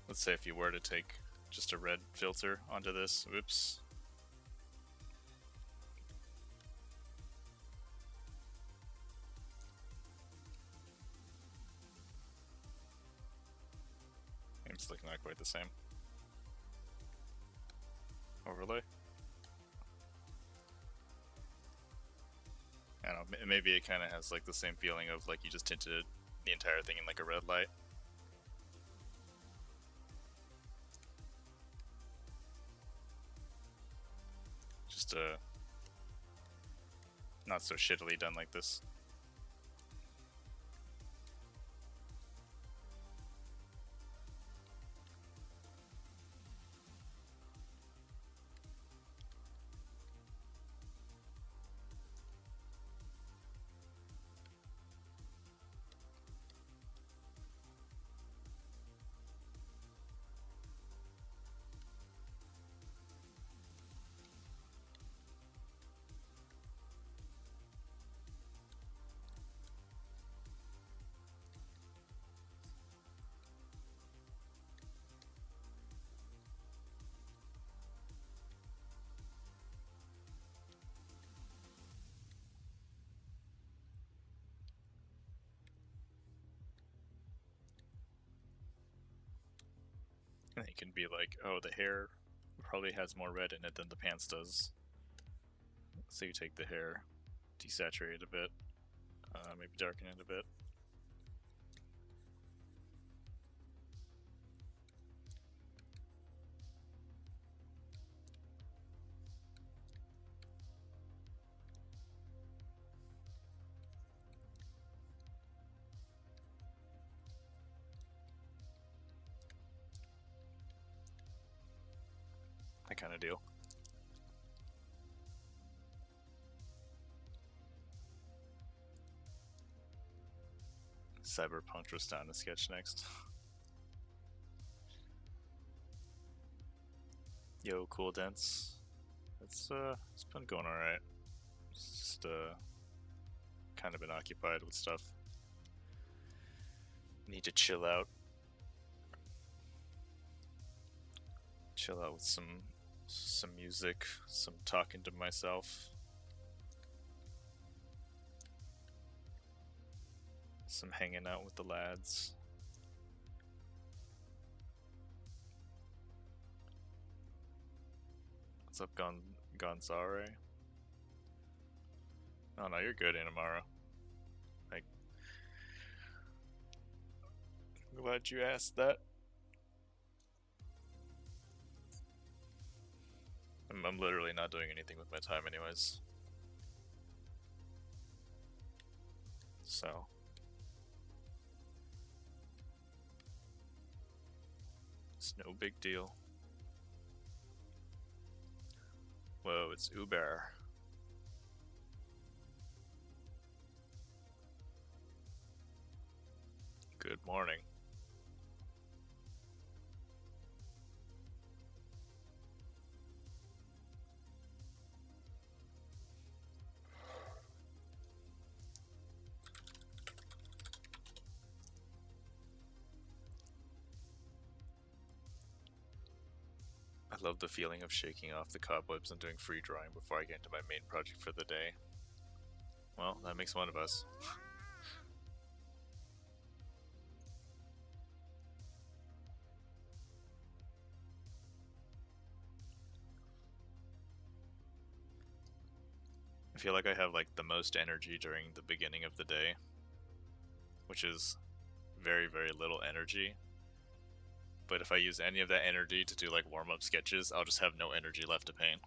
let's say if you were to take just a red filter onto this, whoops. It's looking not quite the same. Overlay. I don't know, maybe it kind of has like the same feeling of like you just tinted the entire thing in like a red light. Just not so shittily done like this. And it can be like, oh, the hair probably has more red in it than the pants does. So you take the hair, desaturate it a bit, maybe darken it a bit. That kind of deal. Cyberpunk Tristana sketch next. Yo, cool dents. It's been going alright. It's just kind of been occupied with stuff. Need to chill out. Chill out with some music, some talking to myself. Some hanging out with the lads. What's up, Gonzare? Oh no, you're good, Anamara. Like, I'm glad you asked that. I'm literally not doing anything with my time anyways. So. It's no big deal. Whoa, it's Uber. Good morning. I love the feeling of shaking off the cobwebs and doing free drawing before I get into my main project for the day. Well, that makes one of us. I feel like I have like the most energy during the beginning of the day, which is very, very little energy. But if I use any of that energy to do like warm-up sketches, I'll just have no energy left to paint.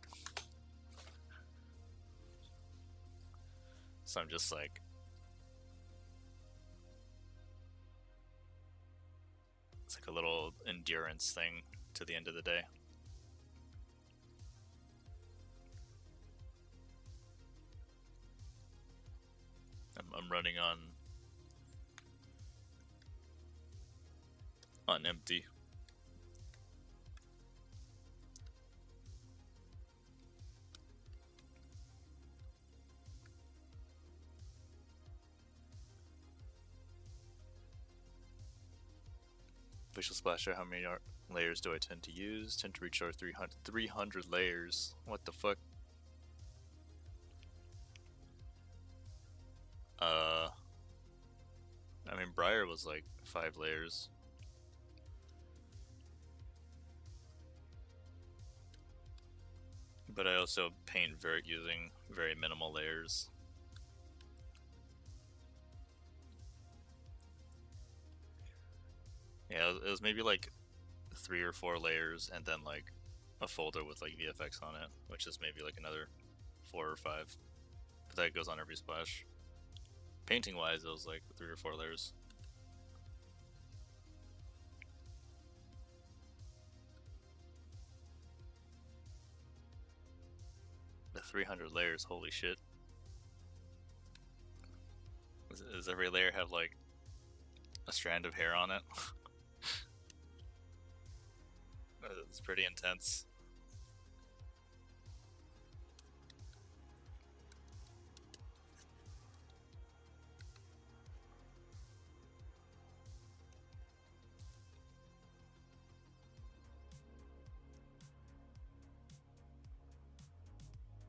So I'm just like, it's like a little endurance thing to the end of the day. I'm running on empty. Visual Splasher, how many layers do I tend to use? Tend to reach our 300 layers. What the fuck? I mean, Briar was like 5 layers. But I also paint using very minimal layers. Yeah, it was maybe like 3 or 4 layers and then like a folder with like VFX on it, which is maybe like another 4 or 5. But that goes on every splash. Painting wise, it was like 3 or 4 layers. The 300 layers, holy shit. Does every layer have like a strand of hair on it? It's pretty intense.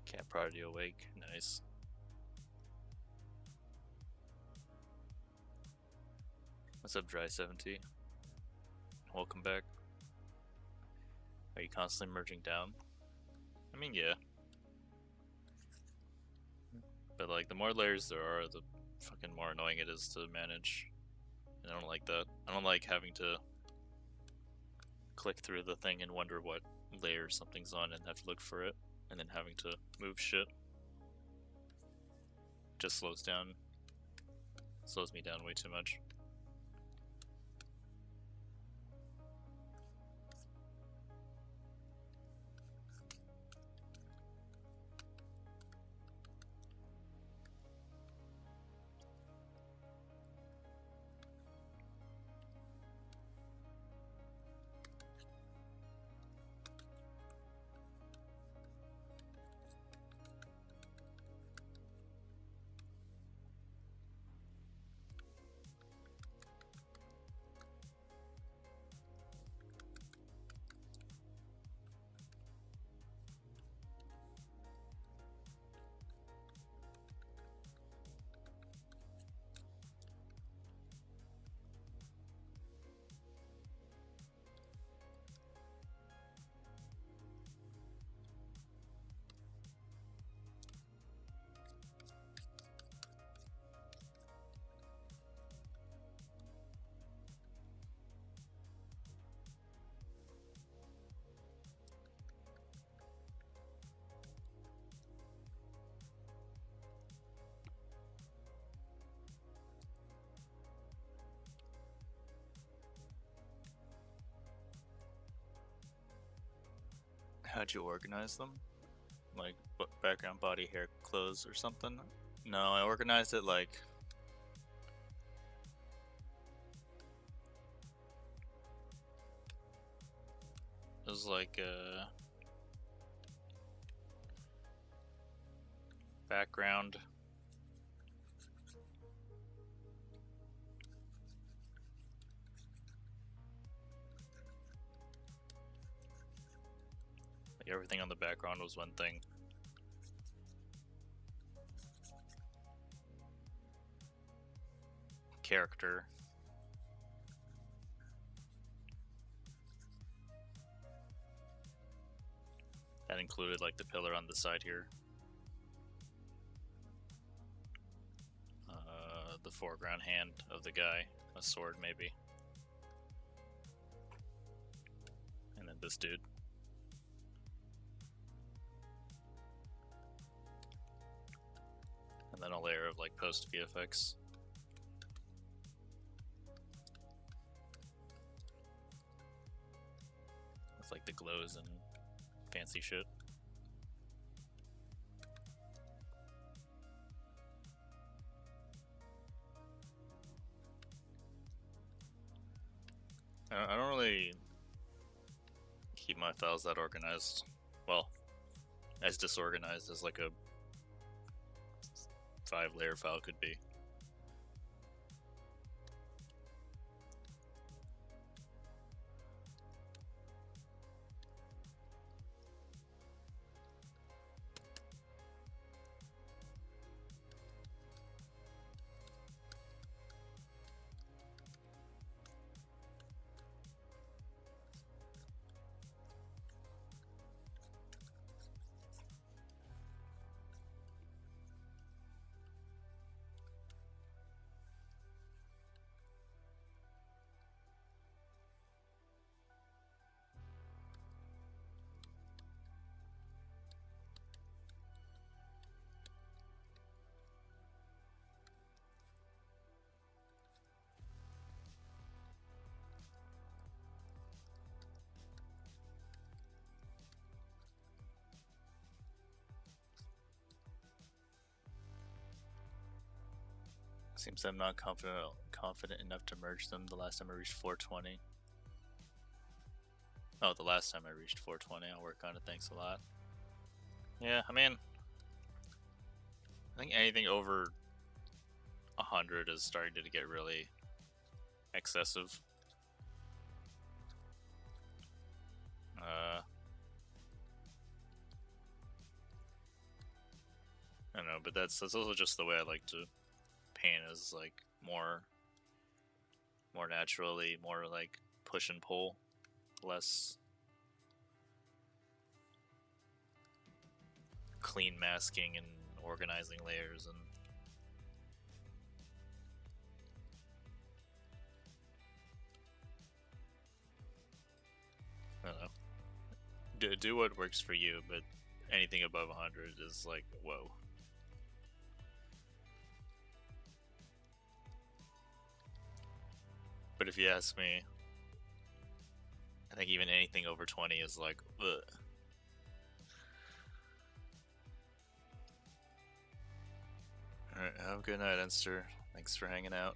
Cat Prodigy awake, nice. What's up, Dry70? Welcome back. Are you constantly merging down? I mean, yeah. But like, the more layers there are, the fucking more annoying it is to manage. And I don't like that. I don't like having to click through the thing and wonder what layer something's on and have to look for it, and then having to move shit. Just slows me down way too much. How'd you organize them? Like background, body, hair, clothes, or something? No, I organized it like it was like background, like everything on the background was one thing. Character. That included like the pillar on the side here. The foreground hand of the guy, a sword maybe. And then this dude. And then a layer of like post VFX. With like the glows and fancy shit. I don't really keep my files that organized. Well, as disorganized as like a 5-layer file could be. Seems I'm not confident enough to merge them the last time I reached 420. Oh, the last time I reached 420. I'll work on it. Thanks a lot. Yeah, I mean, I think anything over 100 is starting to get really excessive. I don't know, but that's also just the way I like to paint, is like more naturally, more like push and pull, less clean masking and organizing layers. And I don't know, do what works for you, but anything above 100 is like, whoa. But if you ask me, I think even anything over 20 is like, ugh. Alright, have a good night, Enster. Thanks for hanging out.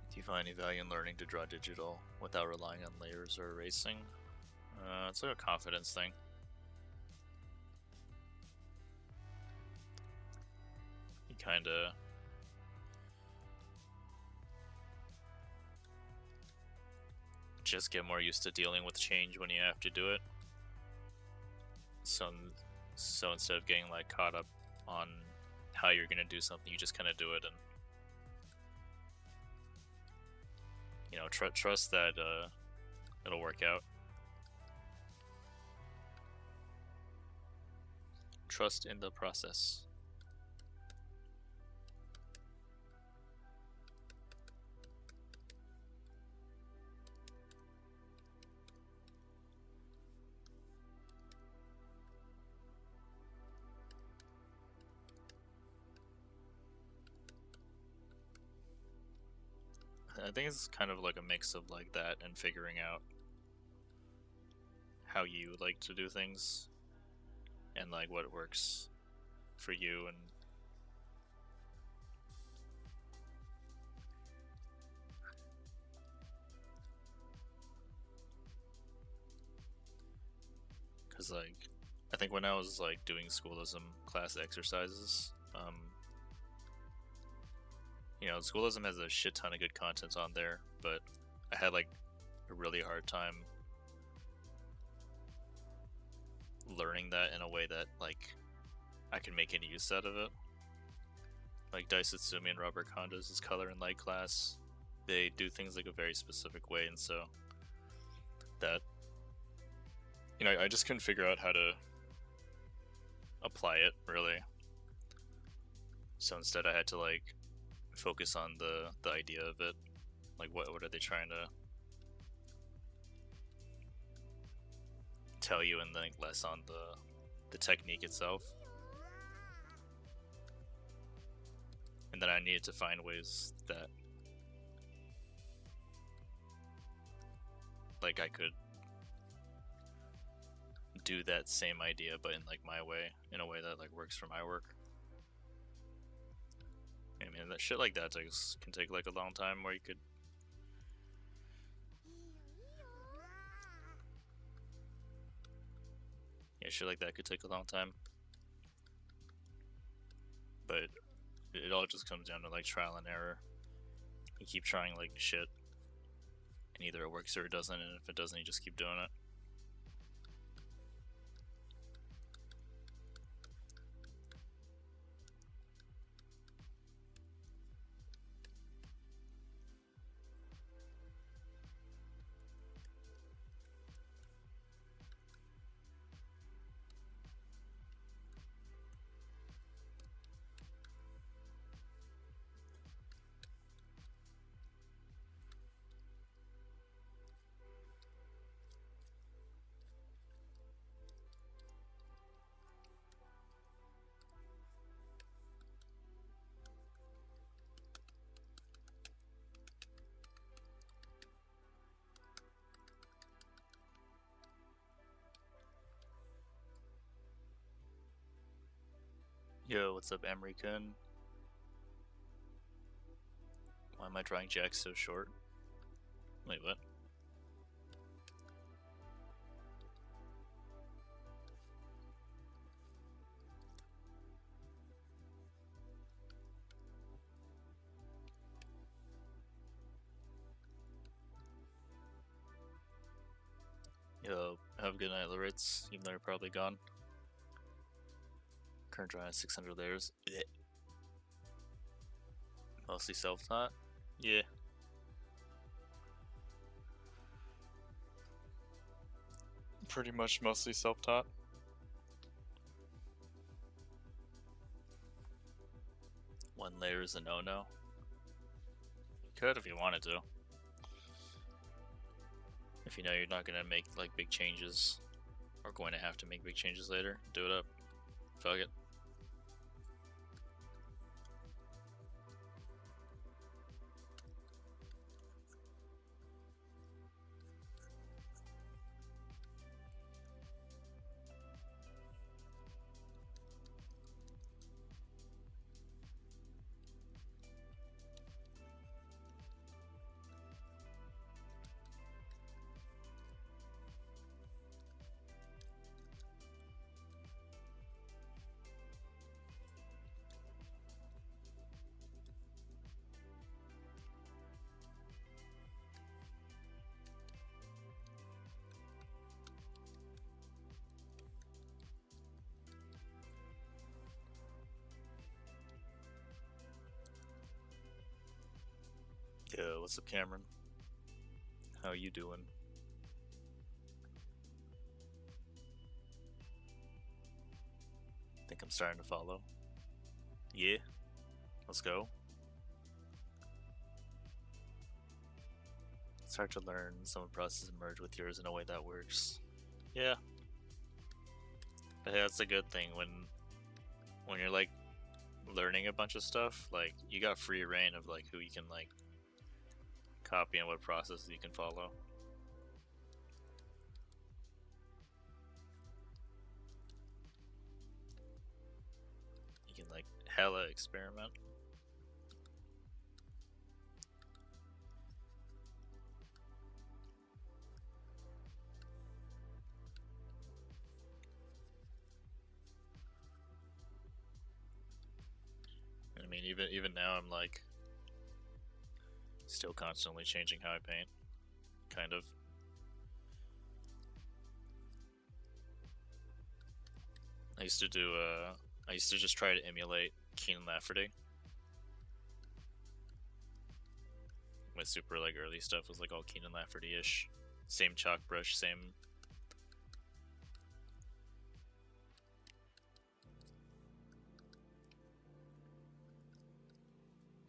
Do you find any value in learning to draw digital without relying on layers or erasing? It's like a confidence thing. You kinda just get more used to dealing with change when you have to do it. So instead of getting like caught up on how you're gonna do something, you just kind of do it, and you know, trust that it'll work out. Trust in the process. I think it's kind of like a mix of like that and figuring out how you like to do things and like what works for you. And because like I think when I was like doing schoolism class exercises, you know, schoolism has a shit ton of good content on there, but I had like a really hard time learning that in a way that like I can make any use out of it. Like Daisutsumi and Robert Kondo's color and light class, they do things like a very specific way, and so that, you know, I just couldn't figure out how to apply it really. So instead I had to like focus on the idea of it, like what are they trying to tell you, and then less on the technique itself. And then I needed to find ways that like I could do that same idea but in like my way, in a way that like works for my work. I mean, that shit like that can take like a long time, where you could shit like that could take a long time, but it all just comes down to like trial and error. You keep trying like shit, and either it works or it doesn't, and if it doesn't, you just keep doing it. Yo, what's up, Emery-kun? Why am I drawing Jack so short? Wait, what? Yo, have a good night, Loritz, even though you're probably gone. Current drawing 600 layers. Blech. Mostly self-taught? Yeah. Pretty much mostly self-taught. One layer is a no-no. You could if you wanted to. If you know you're not gonna make like big changes, or going to have to make big changes later, do it up. Fuck it. Yo, what's up, Cameron? How you doing? Think I'm starting to follow. Yeah, let's go. It's hard to learn some processes merge with yours in a way that works. Yeah, but hey, that's a good thing when you're like learning a bunch of stuff. Like you got free reign of like who you can like copy and what processes you can follow. You can like hella experiment. I mean, even now, I'm like still constantly changing how I paint, kind of. I used to do I used to just try to emulate Keenan Lafferty. My super like early stuff was like all Keenan Lafferty-ish. Same chalk brush, same.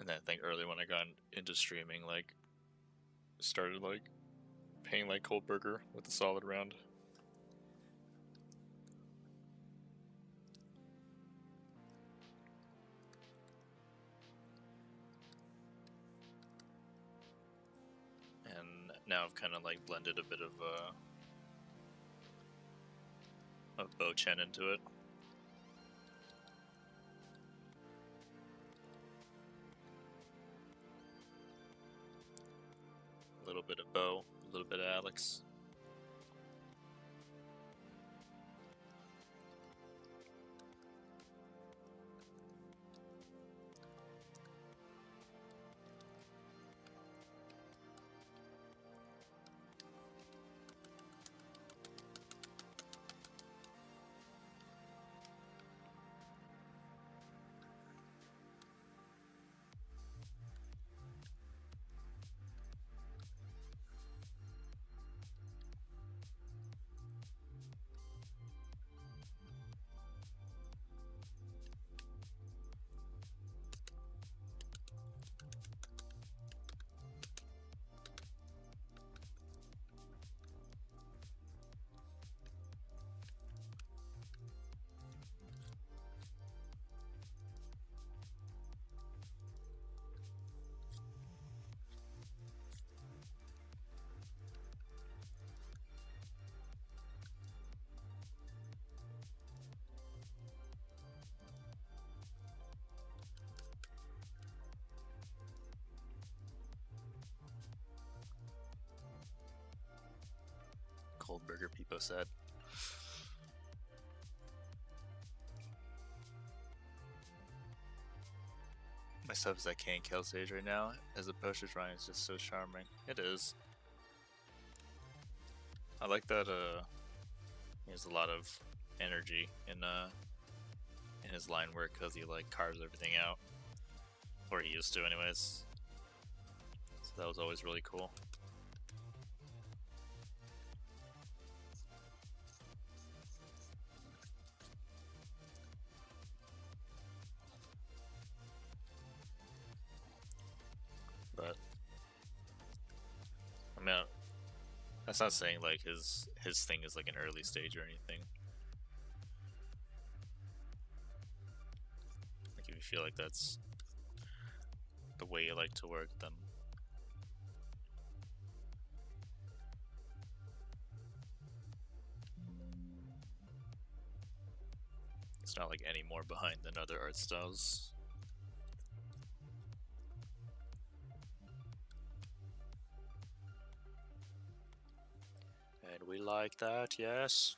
And then I think early when I got into streaming, like started like painting like Coldberger with the solid round. And now I've kind of like blended a bit of Bo Chen into it. A little bit of Bo, a little bit of Alex. Burger Peepo said. My stuff is at K and Kill stage right now, as opposed to trying is just so charming. It is. I like that he has a lot of energy in his line work because he like carves everything out. Or he used to anyways. So that was always really cool. But I mean, that's not saying like his thing is like an early stage or anything. Like if you feel like that's the way you like to work, then it's not like any more behind than other art styles. And we like that, yes.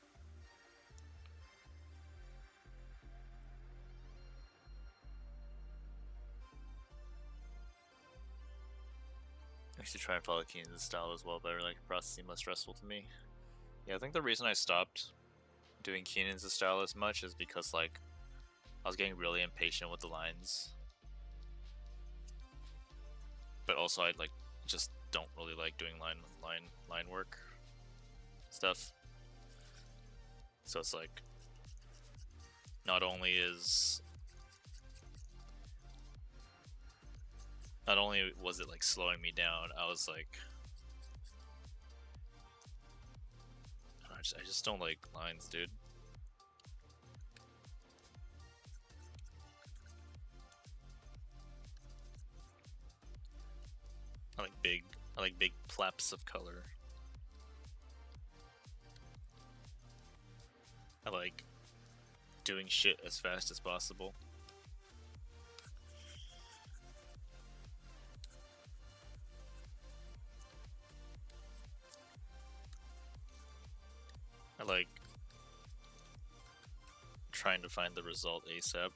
I used to try and follow Keenan's style as well, but I like the process seemed less stressful to me. Yeah, I think the reason I stopped doing Keenan's style as much is because like I was getting really impatient with the lines. But also I like just don't really like doing line work stuff. So it's like not only was it like slowing me down, I was like I just don't like lines, dude. I like big plaps of color. I like doing shit as fast as possible. I like trying to find the result ASAP.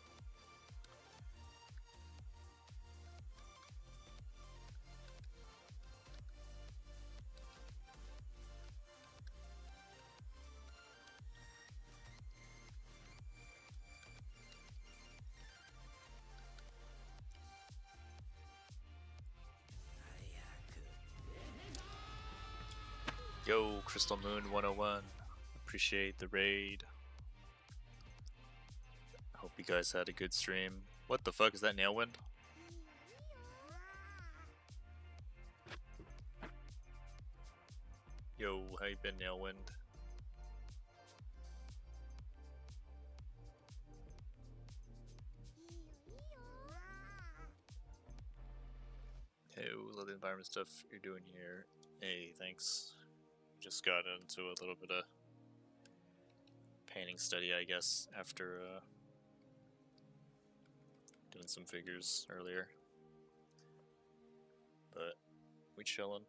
Yo, Crystal Moon 101. Appreciate the raid. Hope you guys had a good stream. What the fuck is that, Nailwind? Yo, how you been, Nailwind? Hey, love the environment stuff you're doing here. Hey, thanks. Just got into a little bit of painting study, I guess, after doing some figures earlier. But we chillin'.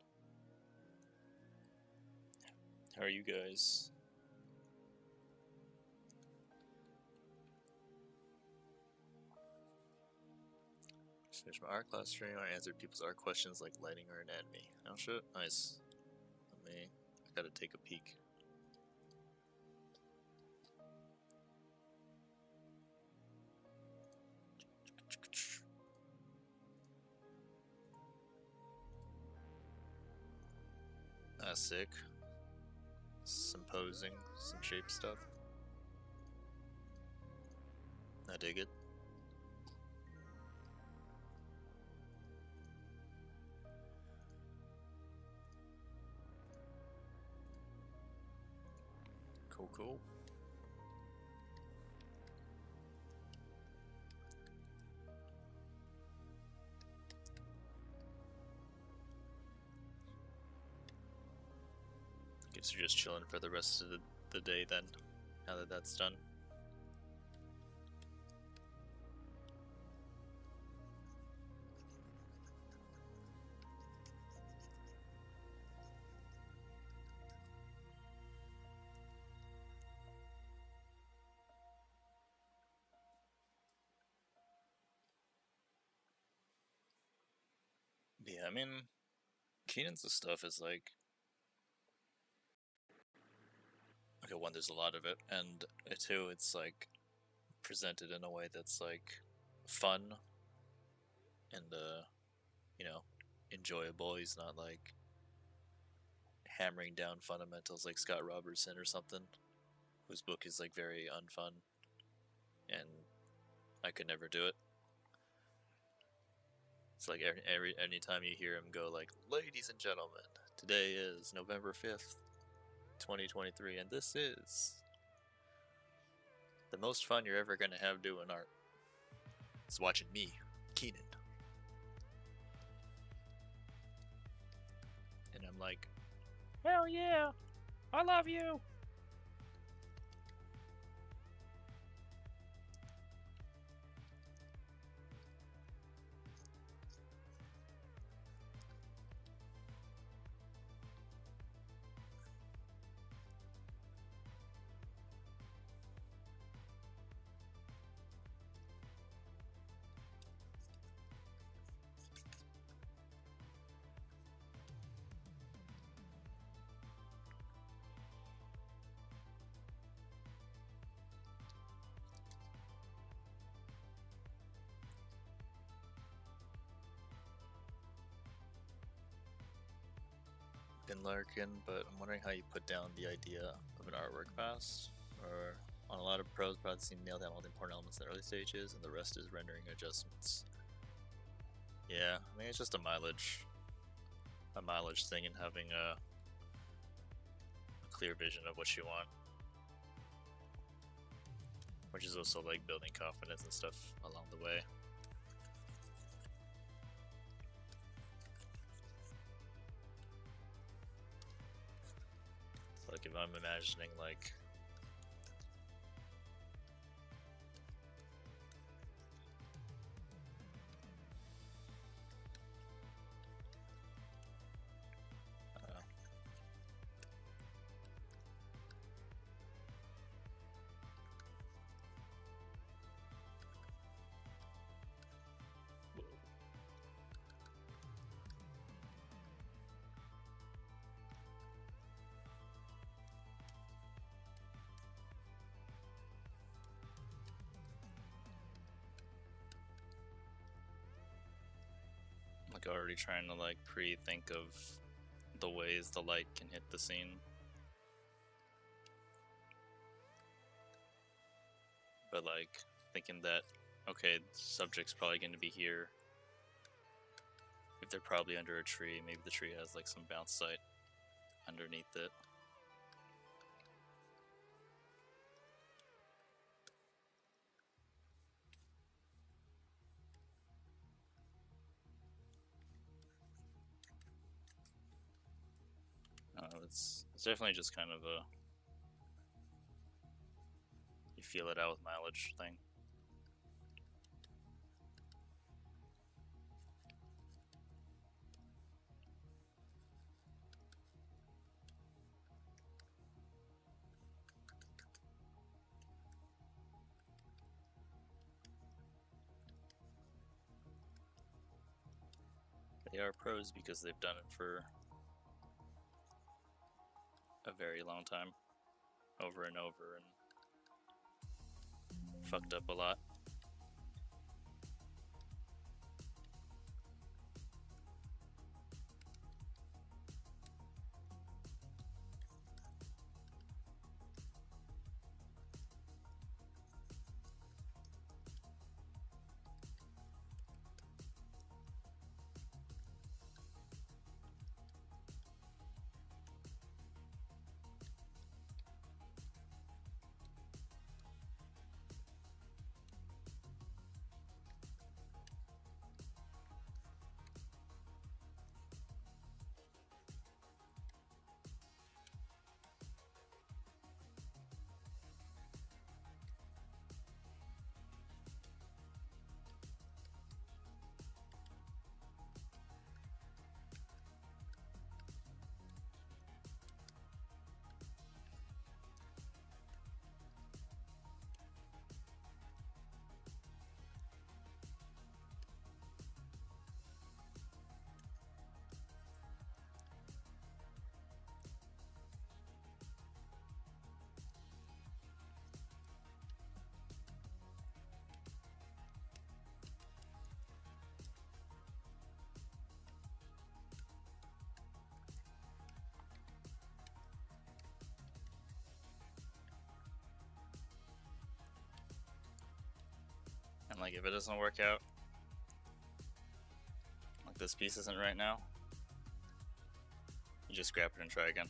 How are you guys? Just finished my art class stream. I answered people's art questions like lighting or anatomy. Oh shit, nice. I gotta take a peek. Ah, sick. Some posing, some shape stuff. I dig it. Cool, cool. Guess you're just chilling for the rest of the day then, now that that's done. Yeah, I mean, Keenan's stuff is like, okay, one, there's a lot of it, and two, it's like presented in a way that's like fun and you know, enjoyable. He's not like hammering down fundamentals like Scott Robertson or something, whose book is like very unfun, and I could never do it. It's like anytime you hear him go like, "Ladies and gentlemen, today is November 5th, 2023, and this is the most fun you're ever gonna have doing art. It's watching me, Keenan." And I'm like, hell yeah, I love you. Been lurking, but I'm wondering how you put down the idea of an artwork fast. Or on a lot of pros, probably seem nailed down all the important elements in the early stages, and the rest is rendering adjustments. Yeah, I think it's just a mileage thing, and having a clear vision of what you want, which is also like building confidence and stuff along the way. Like if I'm imagining like already trying to like pre-think of the ways the light can hit the scene. But like thinking that, okay, the subject's probably going to be here. If they're probably under a tree, maybe the tree has like some bounce site underneath it. It's definitely just kind of a you feel it out with mileage thing. They are pros because they've done it for a very long time, over and over, and fucked up a lot. like if it doesn't work out, like this piece isn't right now, you just scrap it and try again.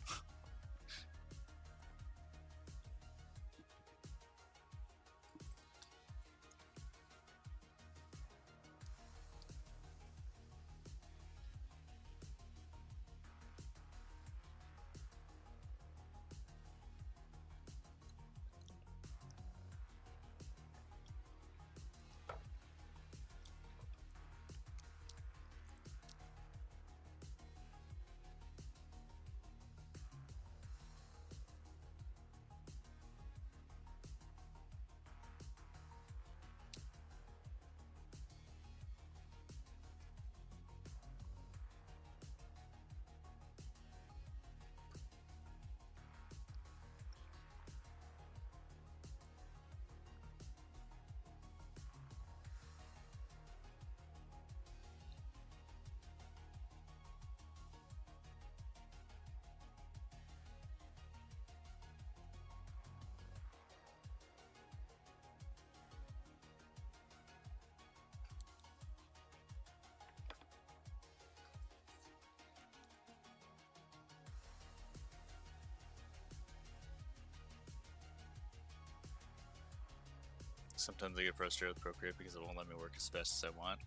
Sometimes I get frustrated with Procreate because it won't let me work as fast as I want.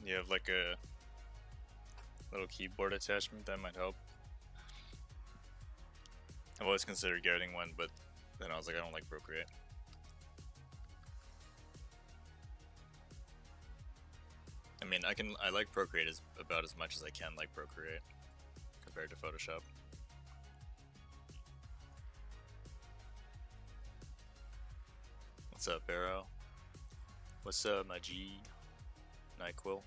You have like a little keyboard attachment that might help. I've always considered getting one, but then I was like, I don't like Procreate. I mean, I like Procreate about as much as I can like Procreate compared to Photoshop. What's up, Arrow? What's up, my G? NyQuil?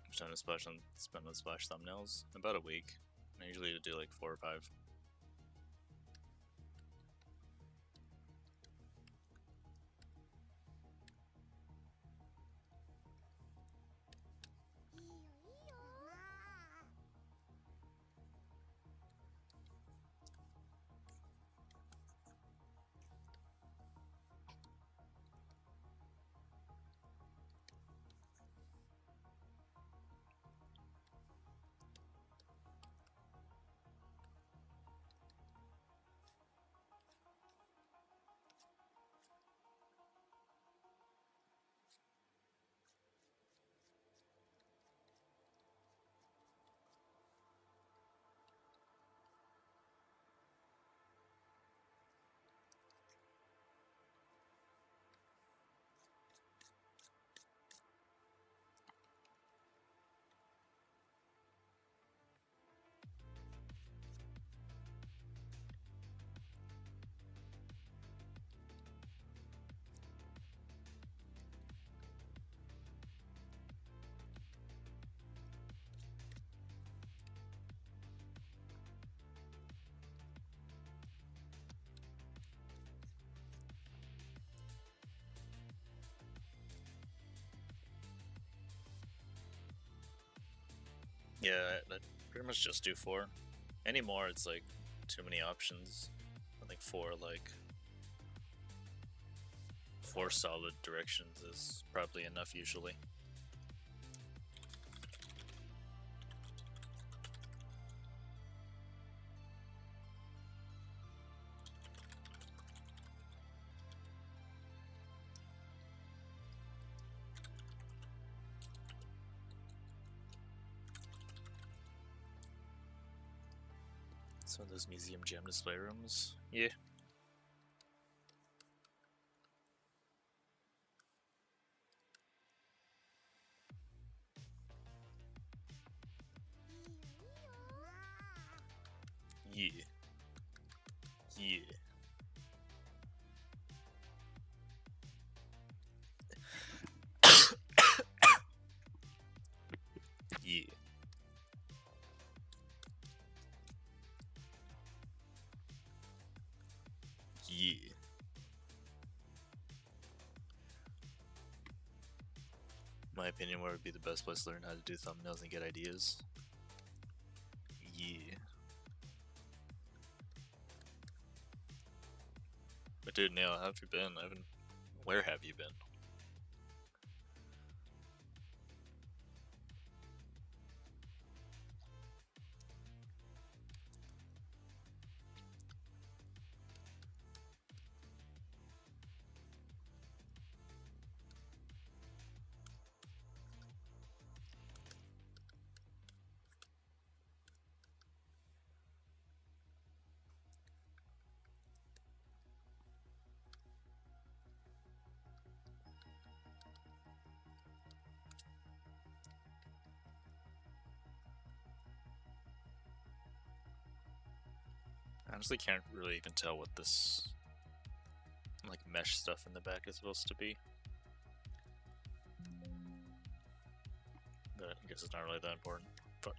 I'm trying to spend on splash thumbnails. About a week. I usually do like 4 or 5. Yeah, I pretty much just do 4. Anymore, it's like too many options. I think 4 solid directions is probably enough usually. Some of those museum gem display rooms. Yeah. Yeah. Yeah. Yeah. Yeah. My opinion, where would be the best place to learn how to do thumbnails and get ideas? Yeah. But dude, Neil, how have you been? Where have you been? I honestly can't really even tell what this like mesh stuff in the back is supposed to be. But I guess it's not really that important. But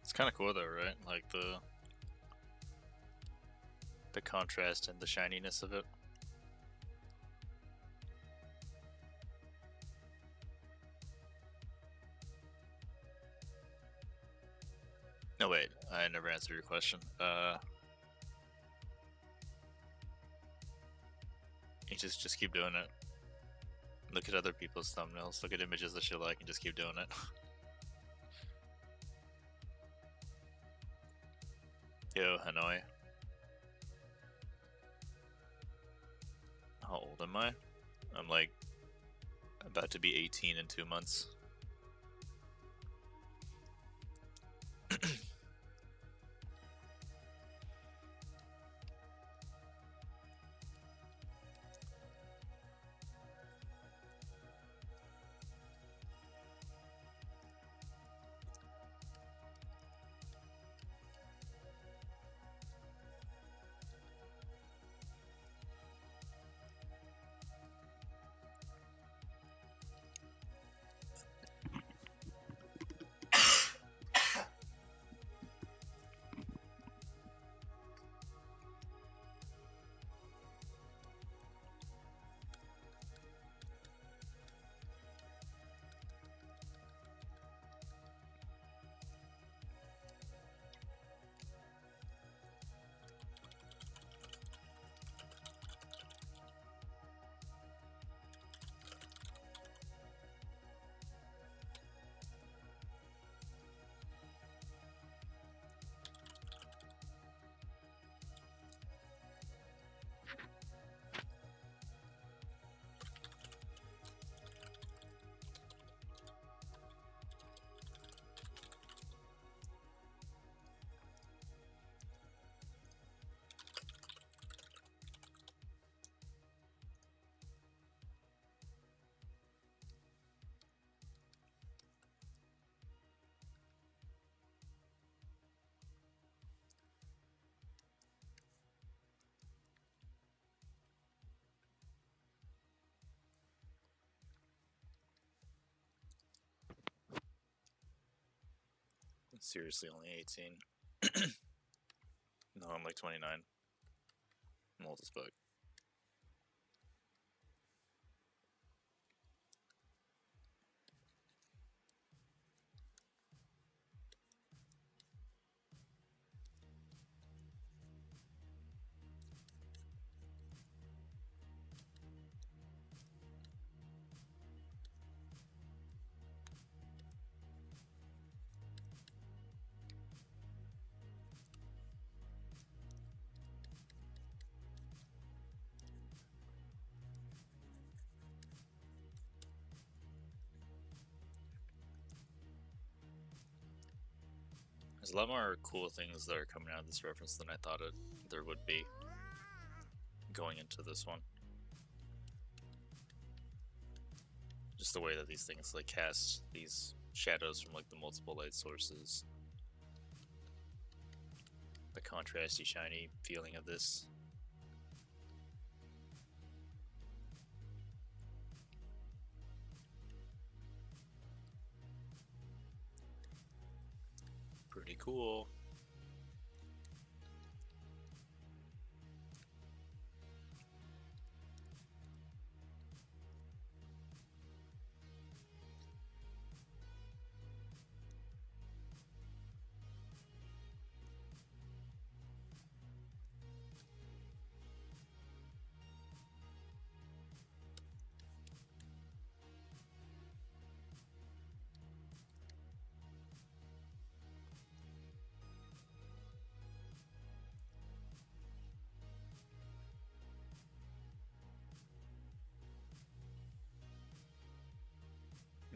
it's kind of cool though, right? Like the contrast and the shininess of it. No, wait, I never answered your question. You just keep doing it. Look at other people's thumbnails, look at images that you like, and just keep doing it. Yo, Hanoi. How old am I? I'm like about to be 18 in 2 months. Seriously, only 18. No, I'm like 29. I'm old as fuck. There's a lot more cool things that are coming out of this reference than I thought there would be going into this one. Just the way that these things like cast these shadows from like the multiple light sources. The contrasty, shiny feeling of this. Pretty cool.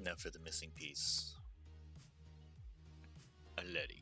Now for the missing piece. A Letty.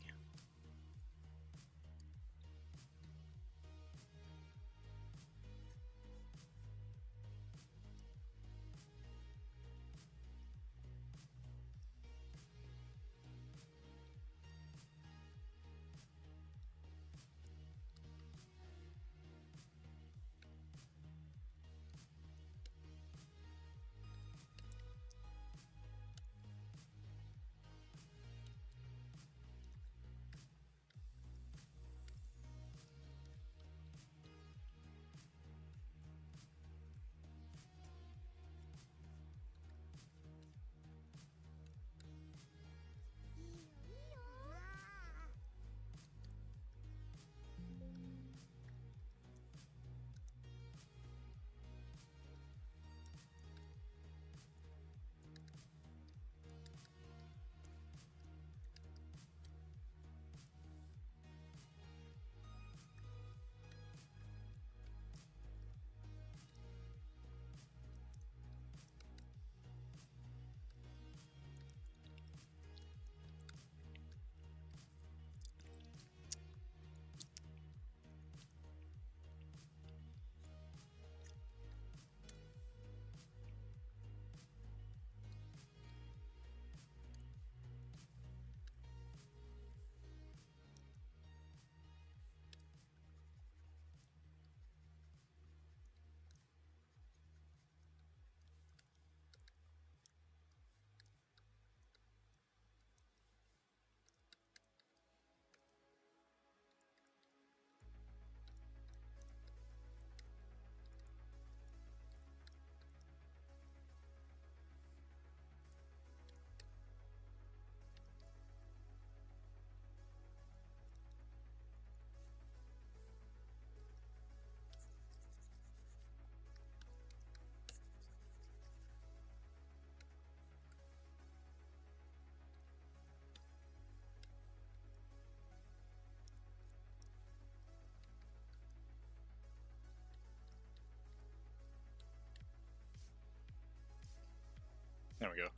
There we go.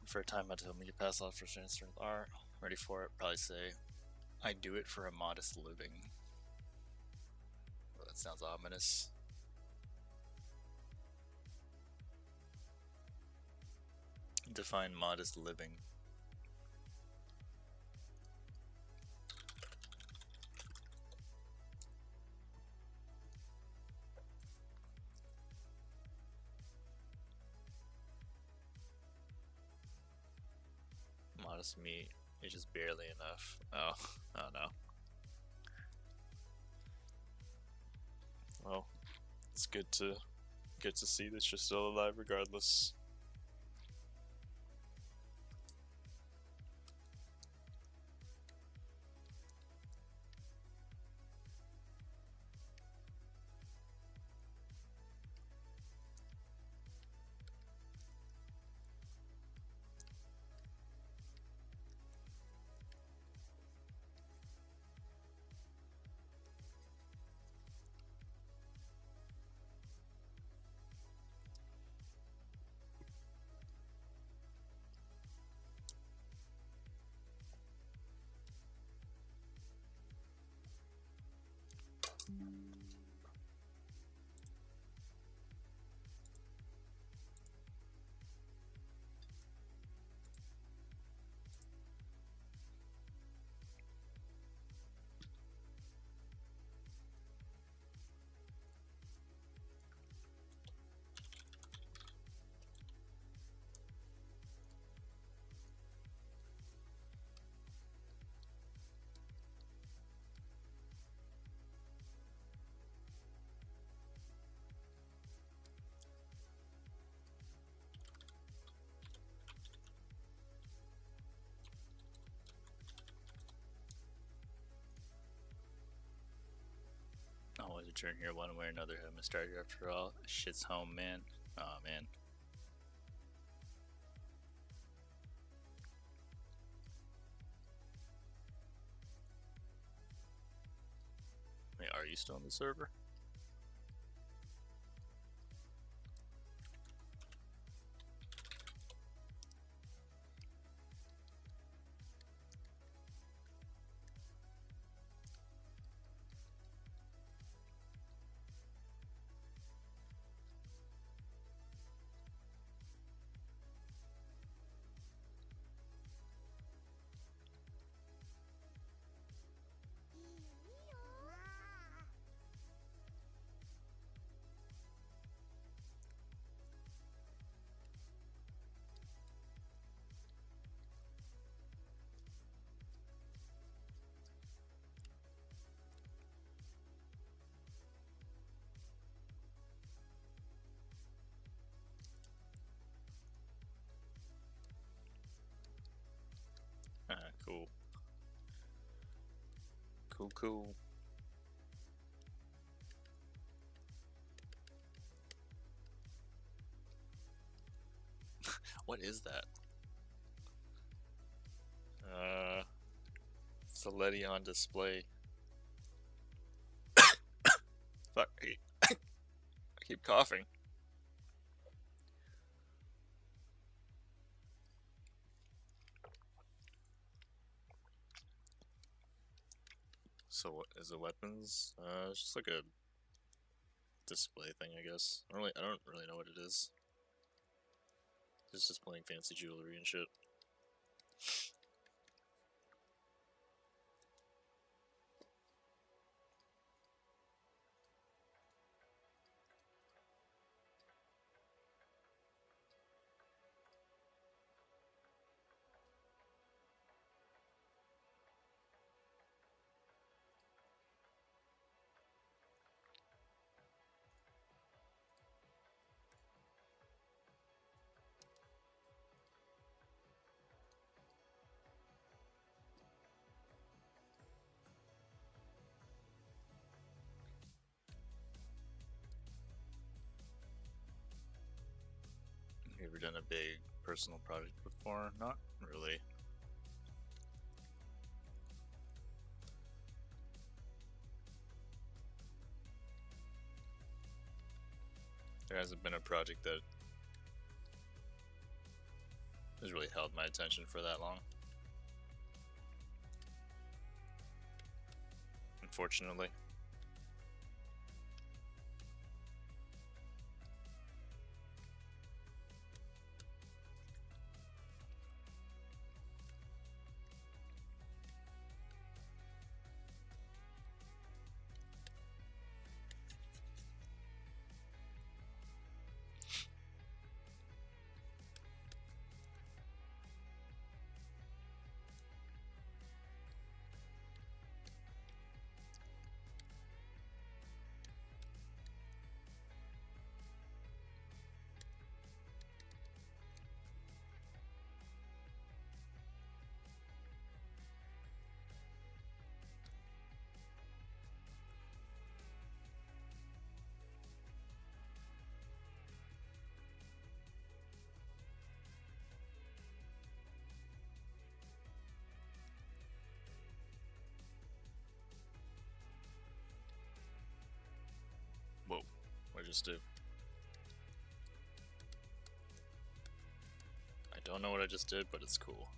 For a time until me pass off for strength R. Ready for it? Probably say, I do it for a modest living. Well, that sounds ominous. Define modest living. Modest meat is just barely enough. Oh, oh no. Well, it's good to see that you're still alive regardless. turn here one way or another. I'm gonna start here after all. Shit's home, man. Oh man. Wait, are you still on the server? Ah, cool. Cool. What is that? It's a Letty on display. Fuck, I keep coughing. So what is it? Weapons? It's just like a display thing, I guess. I don't really know what it is. It's just displaying fancy jewelry and shit. Have you ever done a big personal project before? Not really. There hasn't been a project that has really held my attention for that long. Unfortunately. Whoa, what I just do? I don't know what I just did, but it's cool.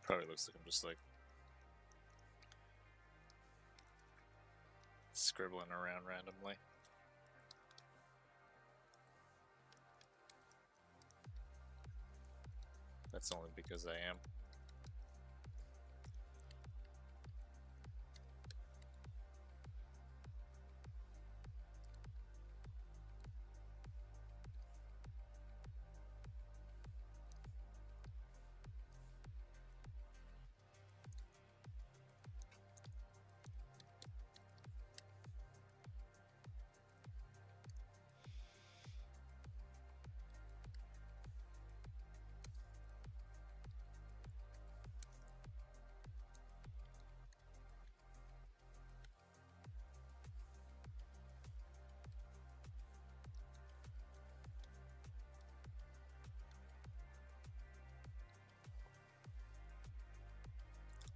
Probably looks like I'm just like scribbling around randomly. That's only because I am.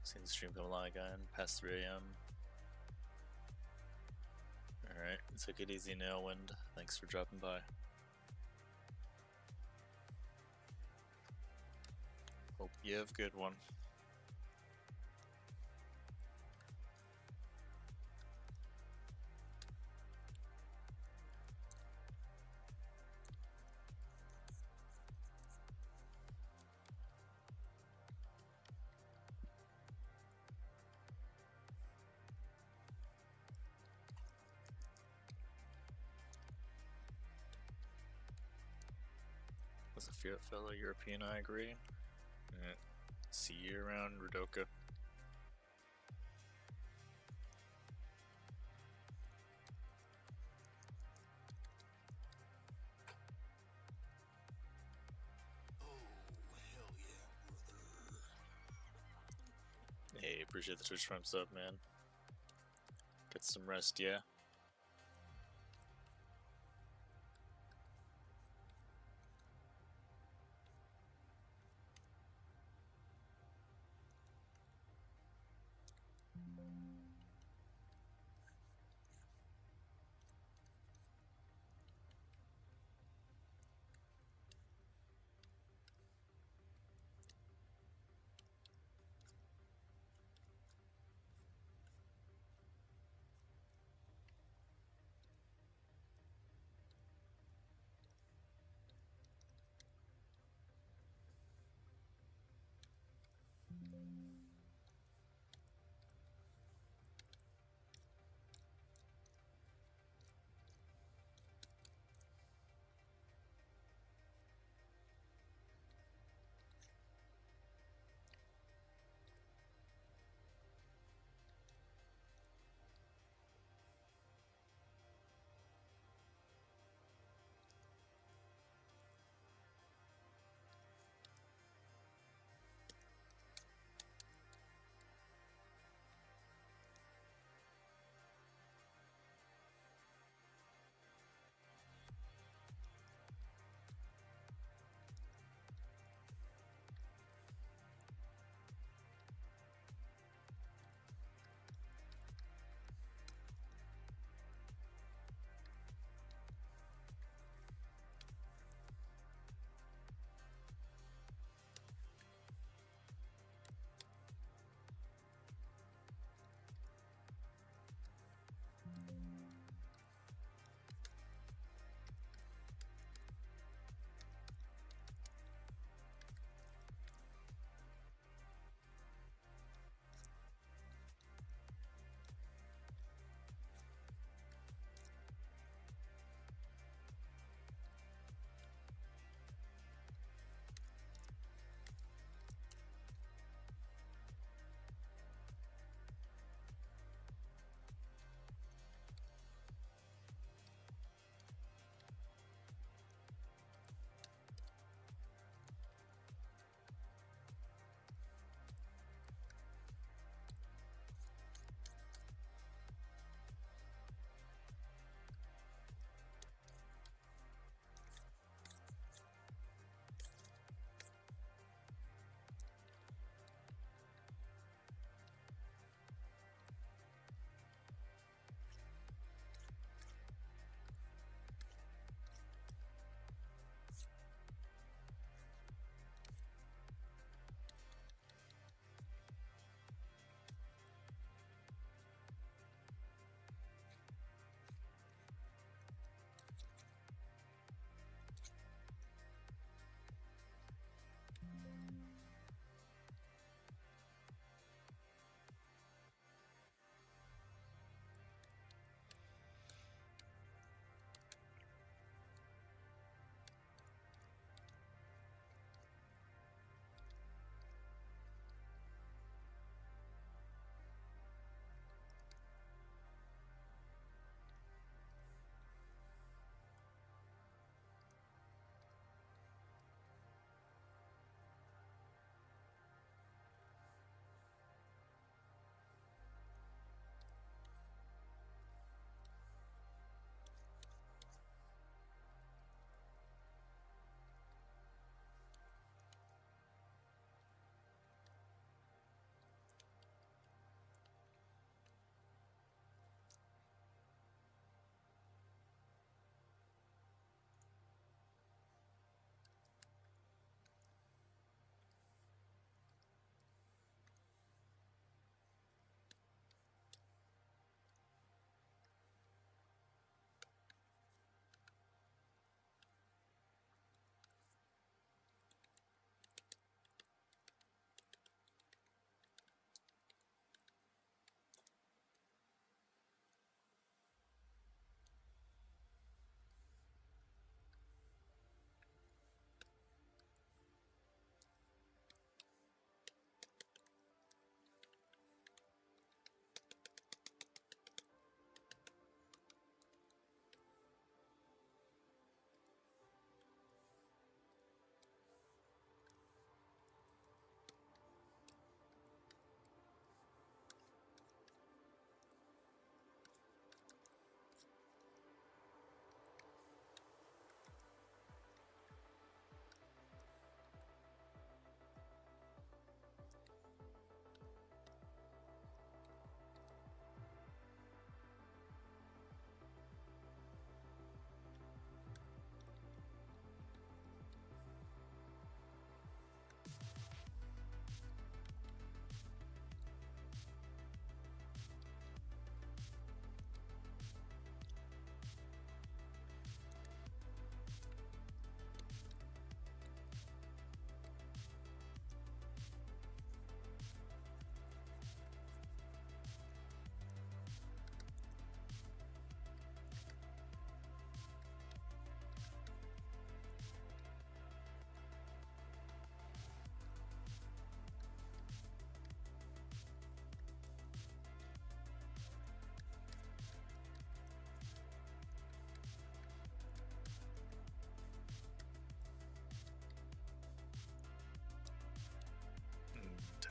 Seen the stream come along again, past 3 a.m. Alright, took it easy, Nailwind. Thanks for dropping by. Hope you have a good one. As a fellow European, I agree. See you around Rudoka. Hey, appreciate the Twitch Prime sub, man. Get some rest, yeah?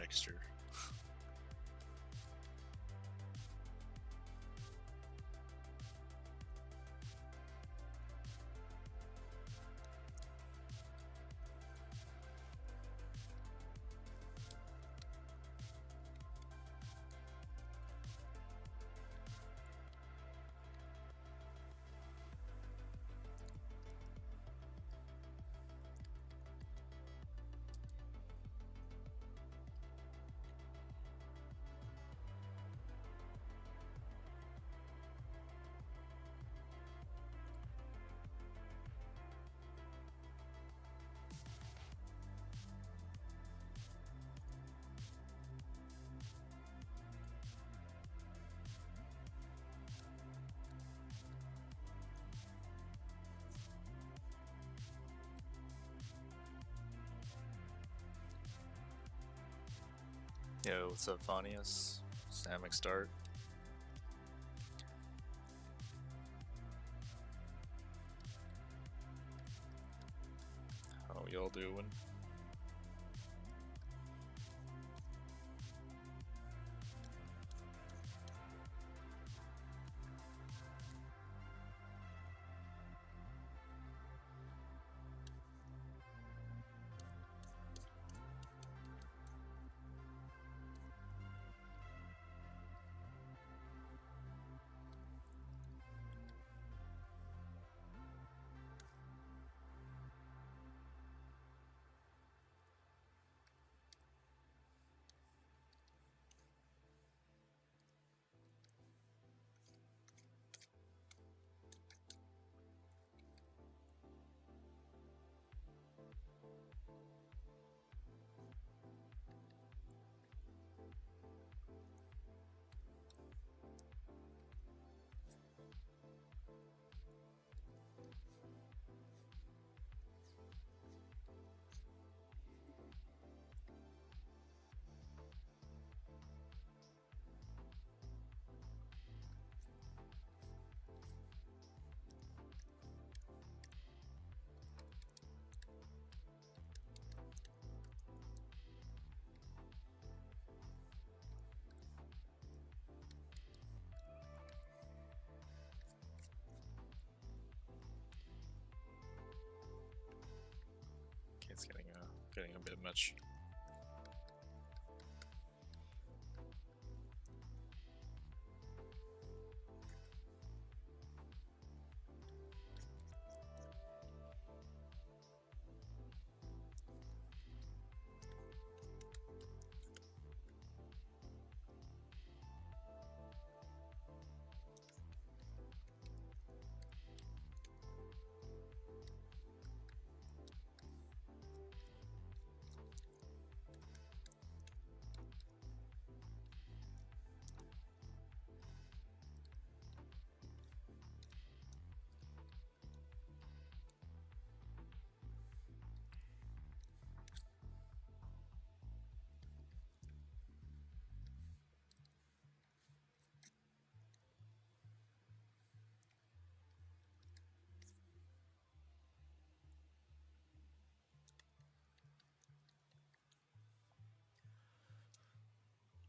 texture. Yo, what's up, Phanius? Samic start. How y'all doing? Okay, it's getting a bit much.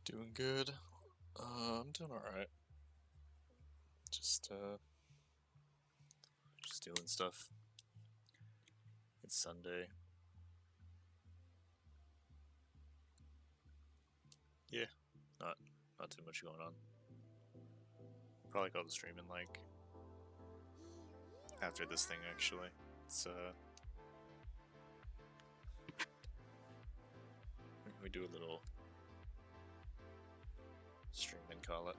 Doing good. I'm doing alright. Just doing stuff. It's Sunday. Yeah, not too much going on. Probably call the streaming like after this thing actually. It's we do a little stream and call it.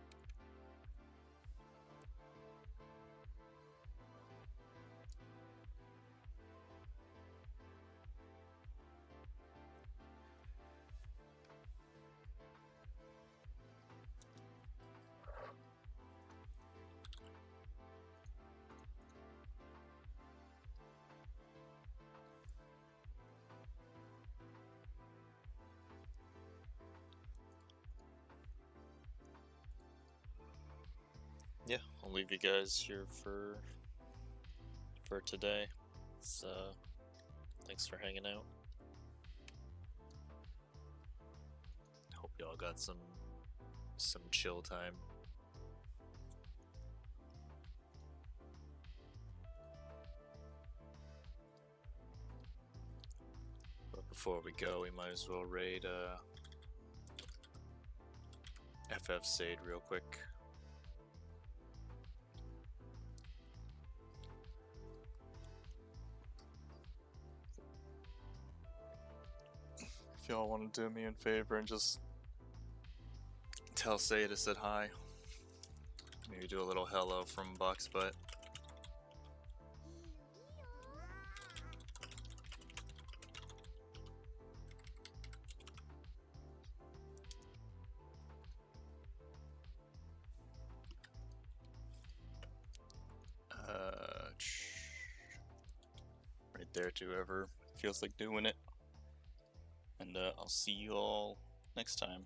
Yeah, I'll leave you guys here for today. So thanks for hanging out. Y'all got some chill time. But before we go, we might as well raid FF Sade real quick. If y'all want to do me a favor and just tell Sade I said hi. Maybe do a little hello from Box Butt. Right there to whoever feels like doing it. And I'll see you all next time.